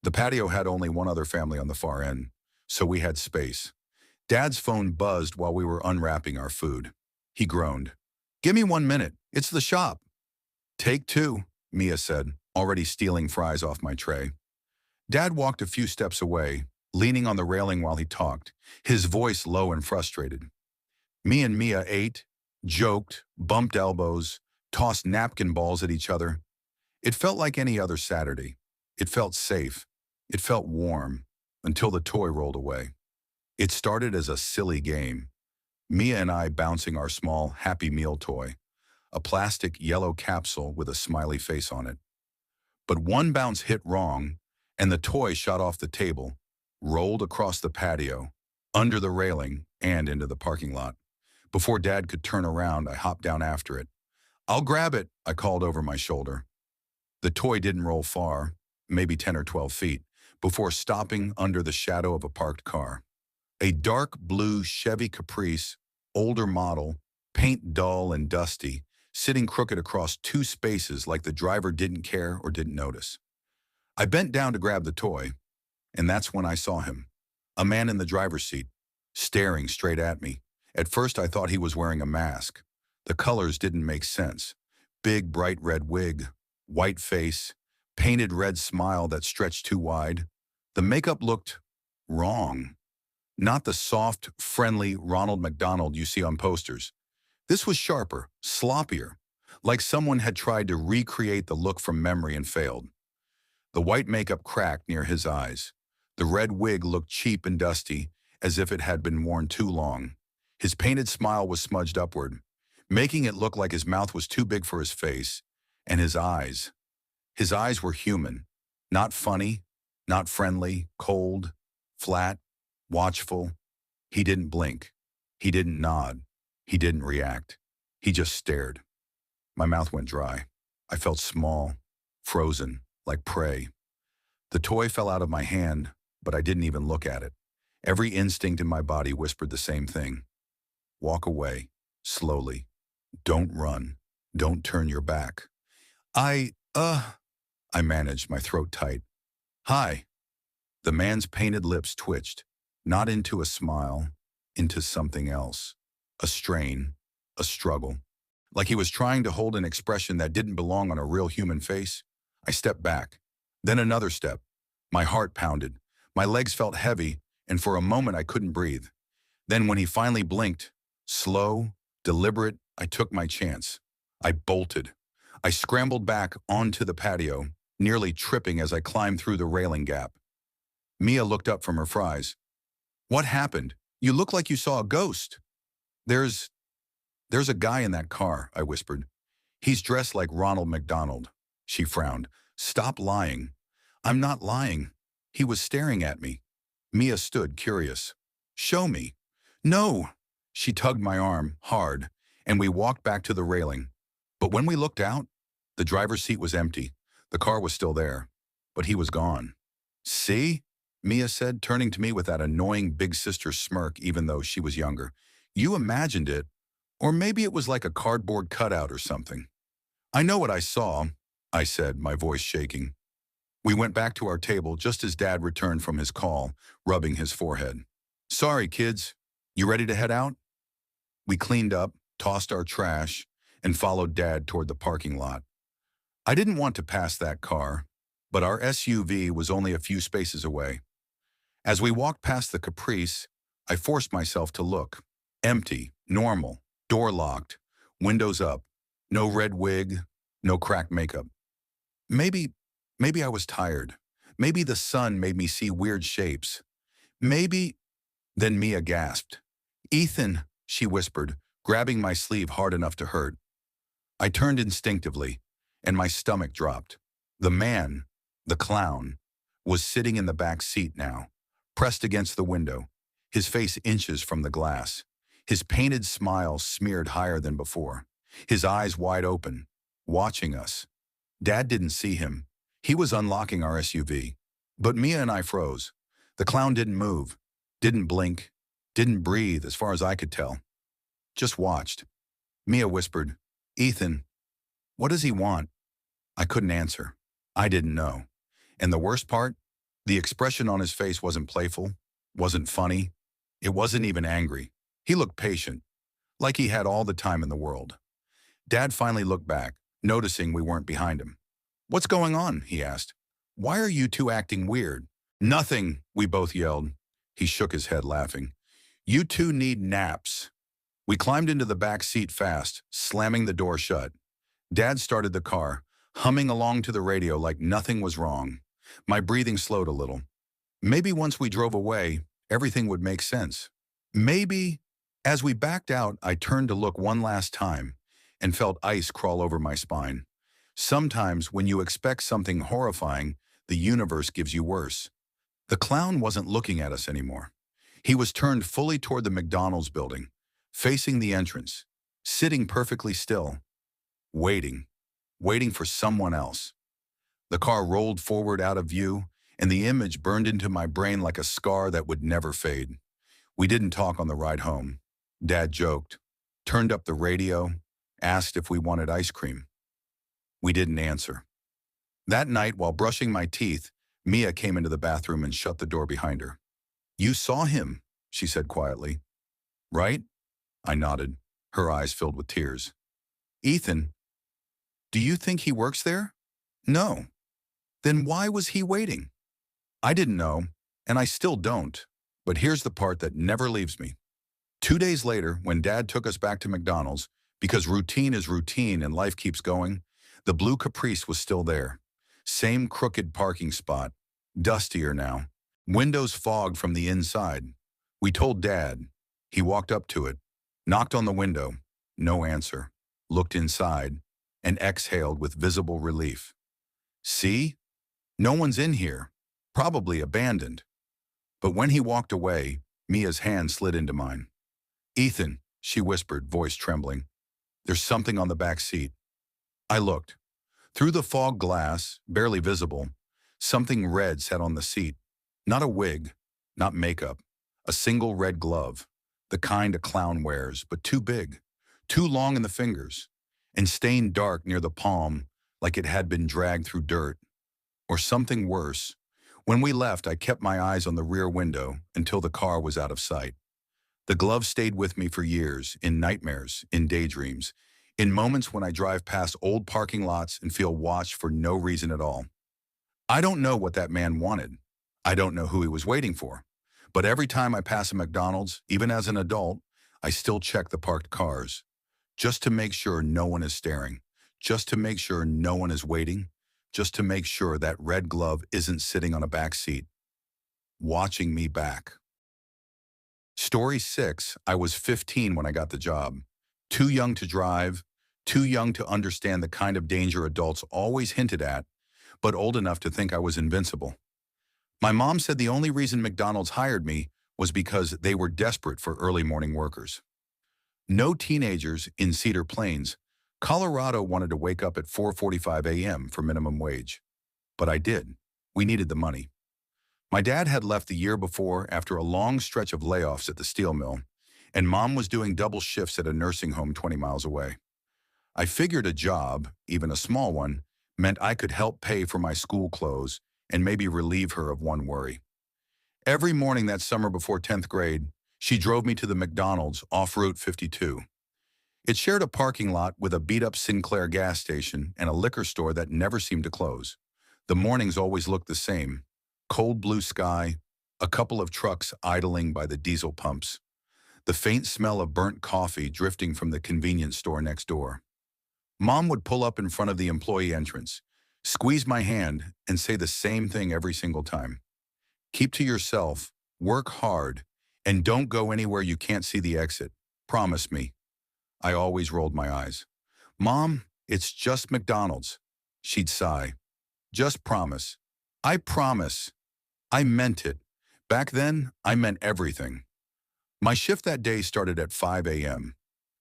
The patio had only one other family on the far end, so we had space. Dad's phone buzzed while we were unwrapping our food. He groaned. "Give me 1 minute. It's the shop." "Take 2, Mia said, already stealing fries off my tray. Dad walked a few steps away, leaning on the railing while he talked, his voice low and frustrated. Me and Mia ate, joked, bumped elbows, tossed napkin balls at each other. It felt like any other Saturday. It felt safe. It felt warm, until the toy rolled away. It started as a silly game. Mia and I bouncing our small Happy Meal toy, a plastic yellow capsule with a smiley face on it. But one bounce hit wrong, and the toy shot off the table, rolled across the patio, under the railing, and into the parking lot. Before Dad could turn around, I hopped down after it. "I'll grab it," I called over my shoulder. The toy didn't roll far, maybe 10 or 12 feet, before stopping under the shadow of a parked car. A dark blue Chevy Caprice, older model, paint dull and dusty, sitting crooked across 2 spaces like the driver didn't care or didn't notice. I bent down to grab the toy, and that's when I saw him. A man in the driver's seat, staring straight at me. At first I thought he was wearing a mask. The colors didn't make sense. Big, bright red wig, white face, painted red smile that stretched too wide. The makeup looked wrong. Not the soft, friendly Ronald McDonald you see on posters. This was sharper, sloppier, like someone had tried to recreate the look from memory and failed. The white makeup cracked near his eyes. The red wig looked cheap and dusty, as if it had been worn too long. His painted smile was smudged upward, making it look like his mouth was too big for his face, and his eyes. His eyes were human, not funny, not friendly, cold, flat, watchful. He didn't blink. He didn't nod. He didn't react. He just stared. My mouth went dry. I felt small, frozen, like prey. The toy fell out of my hand, but I didn't even look at it. Every instinct in my body whispered the same thing. Walk away, slowly. Don't run. Don't turn your back. I managed, my throat tight. "Hi." The man's painted lips twitched, not into a smile, into something else. A strain, a struggle. Like he was trying to hold an expression that didn't belong on a real human face. I stepped back. Then another step. My heart pounded. My legs felt heavy, and for a moment I couldn't breathe. Then when he finally blinked, slow, deliberate, I took my chance. I bolted. I scrambled back onto the patio, nearly tripping as I climbed through the railing gap. Mia looked up from her fries. "What happened? You look like you saw a ghost." There's a guy in that car," I whispered. "He's dressed like Ronald McDonald." She frowned. "Stop lying." "I'm not lying." He was staring at me. Mia stood, curious. "Show me." "No." She tugged my arm, hard, and we walked back to the railing. But when we looked out, the driver's seat was empty. The car was still there, but he was gone. See? Mia said, turning to me with that annoying big sister smirk even though she was younger. You imagined it, or maybe it was like a cardboard cutout or something. I know what I saw, I said, my voice shaking. We went back to our table just as Dad returned from his call, rubbing his forehead. Sorry, kids. You ready to head out? We cleaned up, tossed our trash, and followed Dad toward the parking lot. I didn't want to pass that car, but our SUV was only a few spaces away. As we walked past the Caprice, I forced myself to look. Empty, normal, door locked, windows up, no red wig, no cracked makeup. Maybe I was tired. Maybe the sun made me see weird shapes. Maybe... Then Mia gasped. Ethan, she whispered, grabbing my sleeve hard enough to hurt. I turned instinctively, and my stomach dropped. The man, the clown, was sitting in the back seat now, pressed against the window, his face inches from the glass, his painted smile smeared higher than before, his eyes wide open, watching us. Dad didn't see him. He was unlocking our SUV. But Mia and I froze. The clown didn't move, didn't blink, didn't breathe as far as I could tell. Just watched. Mia whispered, Ethan, what does he want? I couldn't answer. I didn't know. And the worst part? The expression on his face wasn't playful, wasn't funny. It wasn't even angry. He looked patient, like he had all the time in the world. Dad finally looked back, noticing we weren't behind him. What's going on? He asked. Why are you two acting weird? Nothing, we both yelled. He shook his head, laughing. You two need naps. We climbed into the back seat fast, slamming the door shut. Dad started the car, humming along to the radio like nothing was wrong. My breathing slowed a little. Maybe once we drove away, everything would make sense. Maybe. As we backed out, I turned to look one last time and felt ice crawl over my spine. Sometimes when you expect something horrifying, the universe gives you worse. The clown wasn't looking at us anymore. He was turned fully toward the McDonald's building, facing the entrance, sitting perfectly still, waiting for someone else. The car rolled forward out of view, and the image burned into my brain like a scar that would never fade. We didn't talk on the ride home. Dad joked, turned up the radio, asked if we wanted ice cream. We didn't answer. That night, while brushing my teeth, Mia came into the bathroom and shut the door behind her. You saw him, she said quietly. Right? I nodded, her eyes filled with tears. Ethan, do you think he works there? No. Then why was he waiting? I didn't know, and I still don't. But here's the part that never leaves me. 2 days later, when Dad took us back to McDonald's, because routine is routine and life keeps going, the blue Caprice was still there. Same crooked parking spot, dustier now, windows fogged from the inside. We told Dad. He walked up to it, knocked on the window, no answer, looked inside, and exhaled with visible relief. See? No one's in here, probably abandoned. But when he walked away, Mia's hand slid into mine. Ethan, she whispered, voice trembling. There's something on the back seat. I looked. Through the fog glass, barely visible, something red sat on the seat. Not a wig, not makeup, a single red glove, the kind a clown wears, but too big, too long in the fingers, and stained dark near the palm like it had been dragged through dirt. Or something worse. When we left, I kept my eyes on the rear window until the car was out of sight. The glove stayed with me for years, in nightmares, in daydreams, in moments when I drive past old parking lots and feel watched for no reason at all. I don't know what that man wanted. I don't know who he was waiting for. But every time I pass a McDonald's, even as an adult, I still check the parked cars, just to make sure no one is staring, just to make sure no one is waiting, just to make sure that red glove isn't sitting on a back seat, watching me back. Story 6, I was 15 when I got the job. Too young to drive, too young to understand the kind of danger adults always hinted at, but old enough to think I was invincible. My mom said the only reason McDonald's hired me was because they were desperate for early morning workers. No teenagers in Cedar Plains, Colorado wanted to wake up at 4:45 a.m. for minimum wage. But I did. We needed the money. My dad had left the year before after a long stretch of layoffs at the steel mill, and Mom was doing double shifts at a nursing home 20 miles away. I figured a job, even a small one, meant I could help pay for my school clothes and maybe relieve her of one worry. Every morning that summer before 10th grade, she drove me to the McDonald's off Route 52. It shared a parking lot with a beat-up Sinclair gas station and a liquor store that never seemed to close. The mornings always looked the same: cold blue sky, a couple of trucks idling by the diesel pumps, the faint smell of burnt coffee drifting from the convenience store next door. Mom would pull up in front of the employee entrance, squeeze my hand, and say the same thing every single time. Keep to yourself, work hard, and don't go anywhere you can't see the exit. Promise me. I always rolled my eyes. Mom, it's just McDonald's. She'd sigh. Just promise. I promise. I meant it. Back then, I meant everything. My shift that day started at 5 a.m.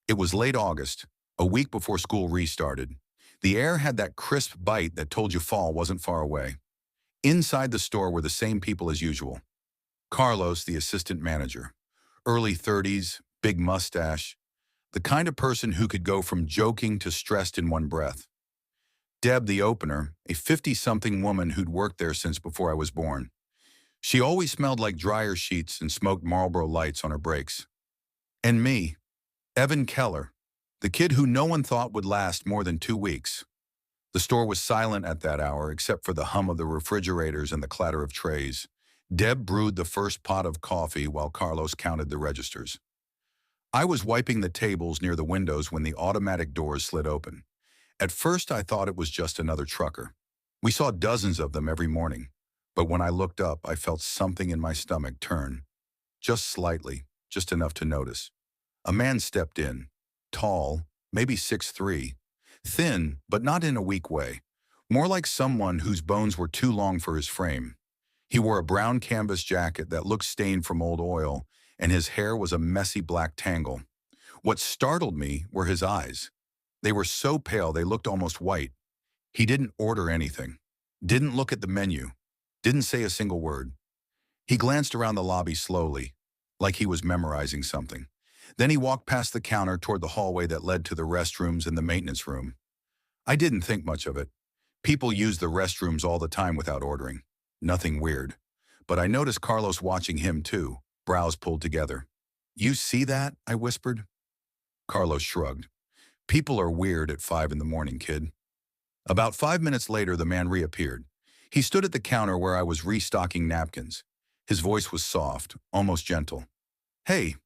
It was late August, a week before school restarted. The air had that crisp bite that told you fall wasn't far away. Inside the store were the same people as usual. Carlos, the assistant manager. Early 30s, big mustache. The kind of person who could go from joking to stressed in one breath. Deb, the opener, a 50-something woman who'd worked there since before I was born. She always smelled like dryer sheets and smoked Marlboro Lights on her breaks. And me, Evan Keller, the kid who no one thought would last more than 2 weeks. The store was silent at that hour except for the hum of the refrigerators and the clatter of trays. Deb brewed the first pot of coffee while Carlos counted the registers. I was wiping the tables near the windows when the automatic doors slid open. At first, I thought it was just another trucker. We saw dozens of them every morning. But when I looked up, I felt something in my stomach turn. Just slightly, just enough to notice. A man stepped in. Tall, maybe 6'3", thin, but not in a weak way. More like someone whose bones were too long for his frame. He wore a brown canvas jacket that looked stained from old oil, and his hair was a messy black tangle. What startled me were his eyes. They were so pale they looked almost white. He didn't order anything, didn't look at the menu, didn't say a single word. He glanced around the lobby slowly, like he was memorizing something. Then he walked past the counter toward the hallway that led to the restrooms and the maintenance room. I didn't think much of it. People use the restrooms all the time without ordering. Nothing weird. But I noticed Carlos watching him too, brows pulled together. "You see that?" I whispered. Carlos shrugged. "People are weird at 5 in the morning, kid." About 5 minutes later, the man reappeared. He stood at the counter where I was restocking napkins. His voice was soft, almost gentle. "Hey,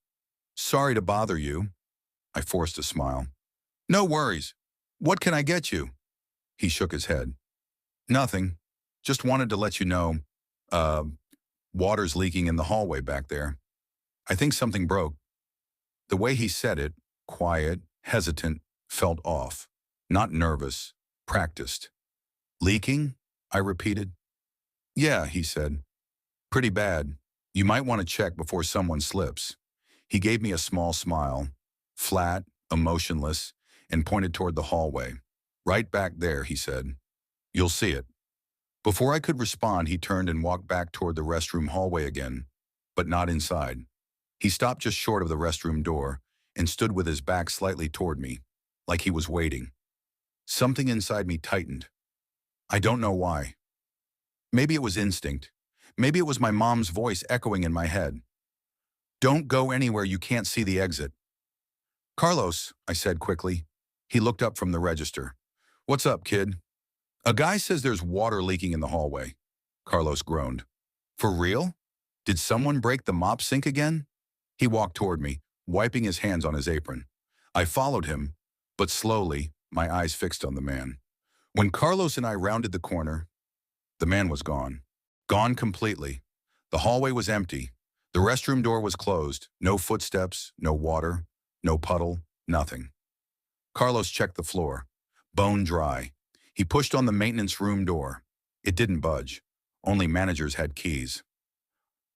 sorry to bother you." I forced a smile. "No worries. What can I get you?" He shook his head. "Nothing. Just wanted to let you know, water's leaking in the hallway back there. I think something broke." The way he said it, quiet, hesitant, felt off. Not nervous, practiced. "Leaking?" I repeated. "Yeah," he said. "Pretty bad. You might want to check before someone slips." He gave me a small smile, flat, emotionless, and pointed toward the hallway. "Right back there," he said. "You'll see it." Before I could respond, he turned and walked back toward the restroom hallway again, but not inside. He stopped just short of the restroom door and stood with his back slightly toward me, like he was waiting. Something inside me tightened. I don't know why. Maybe it was instinct. Maybe it was my mom's voice echoing in my head. "Don't go anywhere you can't see the exit." "Carlos," I said quickly. He looked up from the register. "What's up, kid?" "A guy says there's water leaking in the hallway." Carlos groaned. "For real? Did someone break the mop sink again?" He walked toward me, wiping his hands on his apron. I followed him, but slowly, my eyes fixed on the man. When Carlos and I rounded the corner, the man was gone. Gone completely. The hallway was empty. The restroom door was closed. No footsteps, no water, no puddle, nothing. Carlos checked the floor. Bone dry. He pushed on the maintenance room door. It didn't budge. Only managers had keys.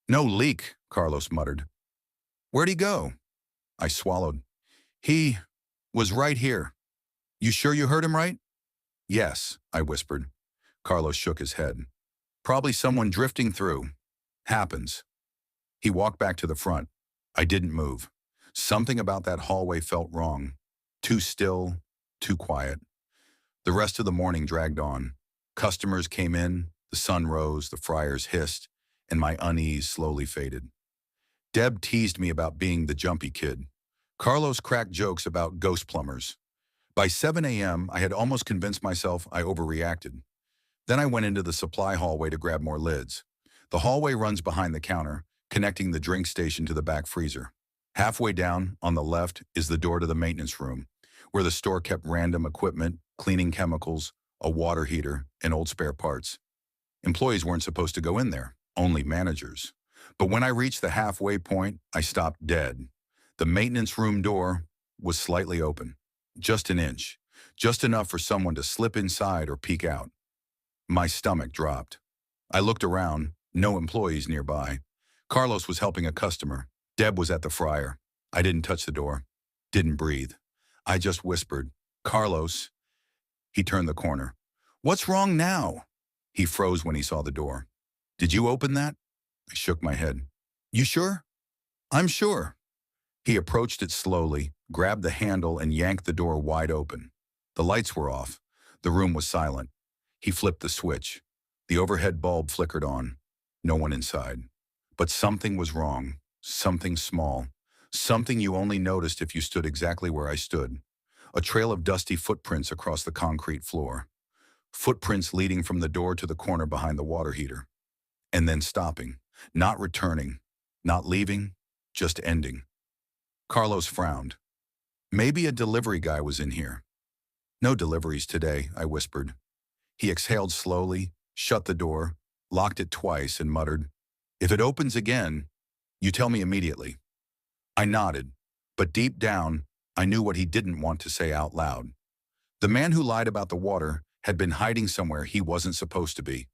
"No leak," Carlos muttered. "Where'd he go?" I swallowed. He was right here. You sure you heard him right? Yes, I whispered. Carlos shook his head. Probably someone drifting through. Happens. He walked back to the front. I didn't move. Something about that hallway felt wrong. Too still, too quiet. The rest of the morning dragged on. Customers came in, the sun rose, the fryers hissed, and my unease slowly faded. Deb teased me about being the jumpy kid. Carlos cracked jokes about ghost plumbers. By 7 a.m., I had almost convinced myself I overreacted. Then I went into the supply hallway to grab more lids. The hallway runs behind the counter, connecting the drink station to the back freezer. Halfway down, on the left, is the door to the maintenance room, where the store kept random equipment, cleaning chemicals, a water heater, and old spare parts. Employees weren't supposed to go in there, only managers. But when I reached the halfway point, I stopped dead. The maintenance room door was slightly open, just an inch, just enough for someone to slip inside or peek out. My stomach dropped. I looked around, no employees nearby. Carlos was helping a customer. Deb was at the fryer. I didn't touch the door, didn't breathe. I just whispered, "Carlos." He turned the corner. "What's wrong now?" He froze when he saw the door. "Did you open that?" I shook my head. "You sure?" "I'm sure." He approached it slowly, grabbed the handle, and yanked the door wide open. The lights were off. The room was silent. He flipped the switch. The overhead bulb flickered on. No one inside. But something was wrong. Something small. Something you only noticed if you stood exactly where I stood. A trail of dusty footprints across the concrete floor. Footprints leading from the door to the corner behind the water heater. And then stopping. Not returning. Not leaving. Just ending. Carlos frowned. "Maybe a delivery guy was in here." "No deliveries today," I whispered. He exhaled slowly, shut the door, locked it twice, and muttered, "If it opens again, you tell me immediately." I nodded, but deep down, I knew what he didn't want to say out loud. The man who lied about the water had been hiding somewhere he wasn't supposed to be.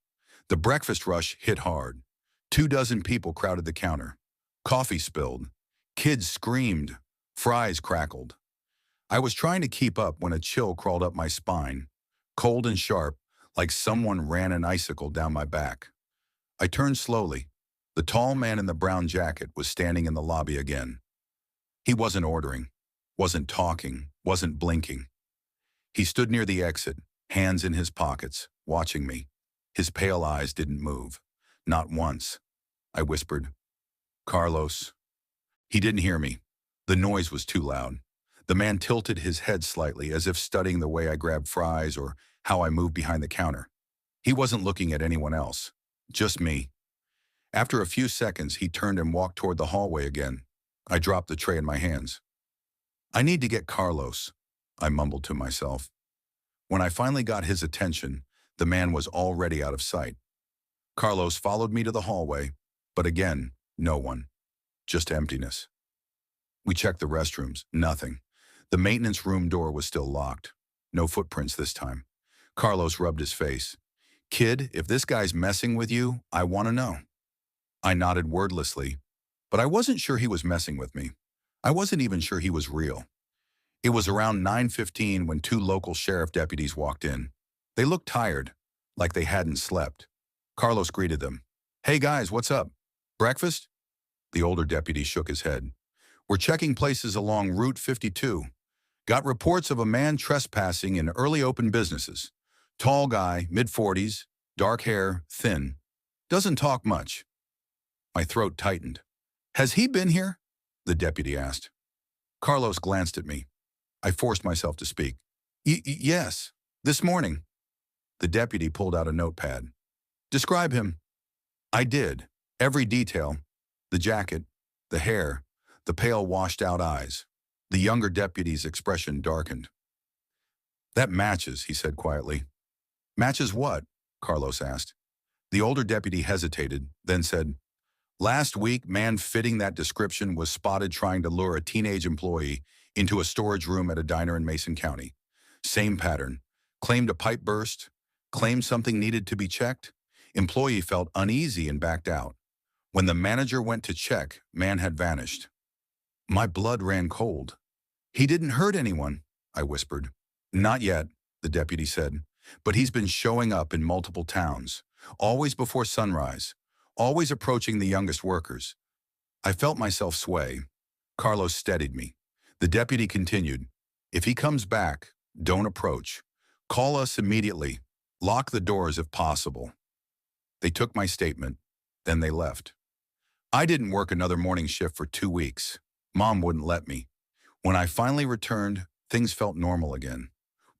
The breakfast rush hit hard. 24 people crowded the counter. Coffee spilled. Kids screamed. Fries crackled. I was trying to keep up when a chill crawled up my spine, cold and sharp, like someone ran an icicle down my back. I turned slowly. The tall man in the brown jacket was standing in the lobby again. He wasn't ordering, wasn't talking, wasn't blinking. He stood near the exit, hands in his pockets, watching me. His pale eyes didn't move. Not once. I whispered, "Carlos." He didn't hear me. The noise was too loud. The man tilted his head slightly, as if studying the way I grabbed fries or how I moved behind the counter. He wasn't looking at anyone else, just me. After a few seconds, he turned and walked toward the hallway again. I dropped the tray in my hands. "I need to get Carlos," I mumbled to myself. When I finally got his attention, the man was already out of sight. Carlos followed me to the hallway, but again, no one. Just emptiness. We checked the restrooms. Nothing. The maintenance room door was still locked. No footprints this time. Carlos rubbed his face. "Kid, if this guy's messing with you, I want to know." I nodded wordlessly, but I wasn't sure he was messing with me. I wasn't even sure he was real. It was around 9:15 when 2 local sheriff deputies walked in. They looked tired, like they hadn't slept. Carlos greeted them. "Hey guys, what's up? Breakfast?" The older deputy shook his head. "We're checking places along Route 52. Got reports of a man trespassing in early open businesses. Tall guy, mid-40s, dark hair, thin. Doesn't talk much." My throat tightened. "Has he been here?" the deputy asked. Carlos glanced at me. I forced myself to speak. Yes, this morning." The deputy pulled out a notepad. "Describe him." I did. Every detail. The jacket, the hair, the pale washed-out eyes. The younger deputy's expression darkened. "That matches," he said quietly. "Matches what?" Carlos asked. The older deputy hesitated, then said, "Last week, man fitting that description was spotted trying to lure a teenage employee into a storage room at a diner in Mason County. Same pattern. Claimed a pipe burst. Claimed something needed to be checked. Employee felt uneasy and backed out. When the manager went to check, man had vanished." My blood ran cold. "He didn't hurt anyone," I whispered. "Not yet," the deputy said, "but he's been showing up in multiple towns, always before sunrise, always approaching the youngest workers." I felt myself sway. Carlos steadied me. The deputy continued, "If he comes back, don't approach. Call us immediately. Lock the doors if possible." They took my statement, then they left. I didn't work another morning shift for 2 weeks. Mom wouldn't let me. When I finally returned, things felt normal again.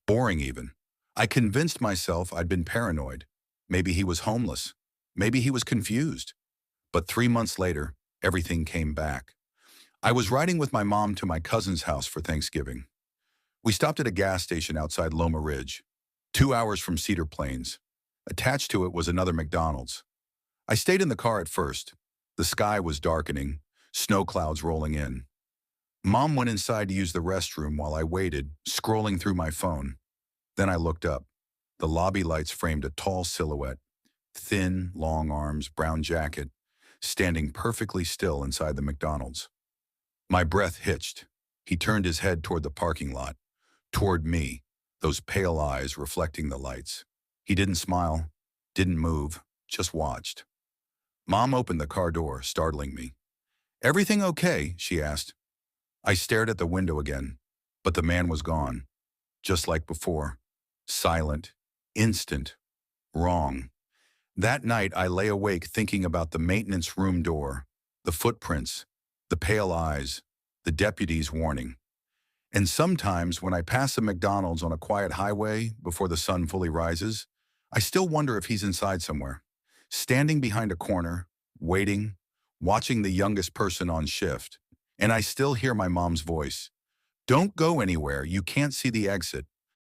Boring even. I convinced myself I'd been paranoid. Maybe he was homeless. Maybe he was confused. But 3 months later, everything came back. I was riding with my mom to my cousin's house for Thanksgiving. We stopped at a gas station outside Loma Ridge, 2 hours from Cedar Plains. Attached to it was another McDonald's. I stayed in the car at first. The sky was darkening, snow clouds rolling in. Mom went inside to use the restroom while I waited, scrolling through my phone. Then I looked up. The lobby lights framed a tall silhouette, thin, long arms, brown jacket, standing perfectly still inside the McDonald's. My breath hitched. He turned his head toward the parking lot, toward me, those pale eyes reflecting the lights. He didn't smile, didn't move, just watched. Mom opened the car door, startling me. "Everything okay?" she asked. I stared at the window again, but the man was gone, just like before. Silent, instant, wrong. That night I lay awake thinking about the maintenance room door, the footprints, the pale eyes, the deputy's warning. And sometimes when I pass a McDonald's on a quiet highway before the sun fully rises, I still wonder if he's inside somewhere, standing behind a corner, waiting, watching the youngest person on shift. And I still hear my mom's voice. "Don't go anywhere, you can't see the exit."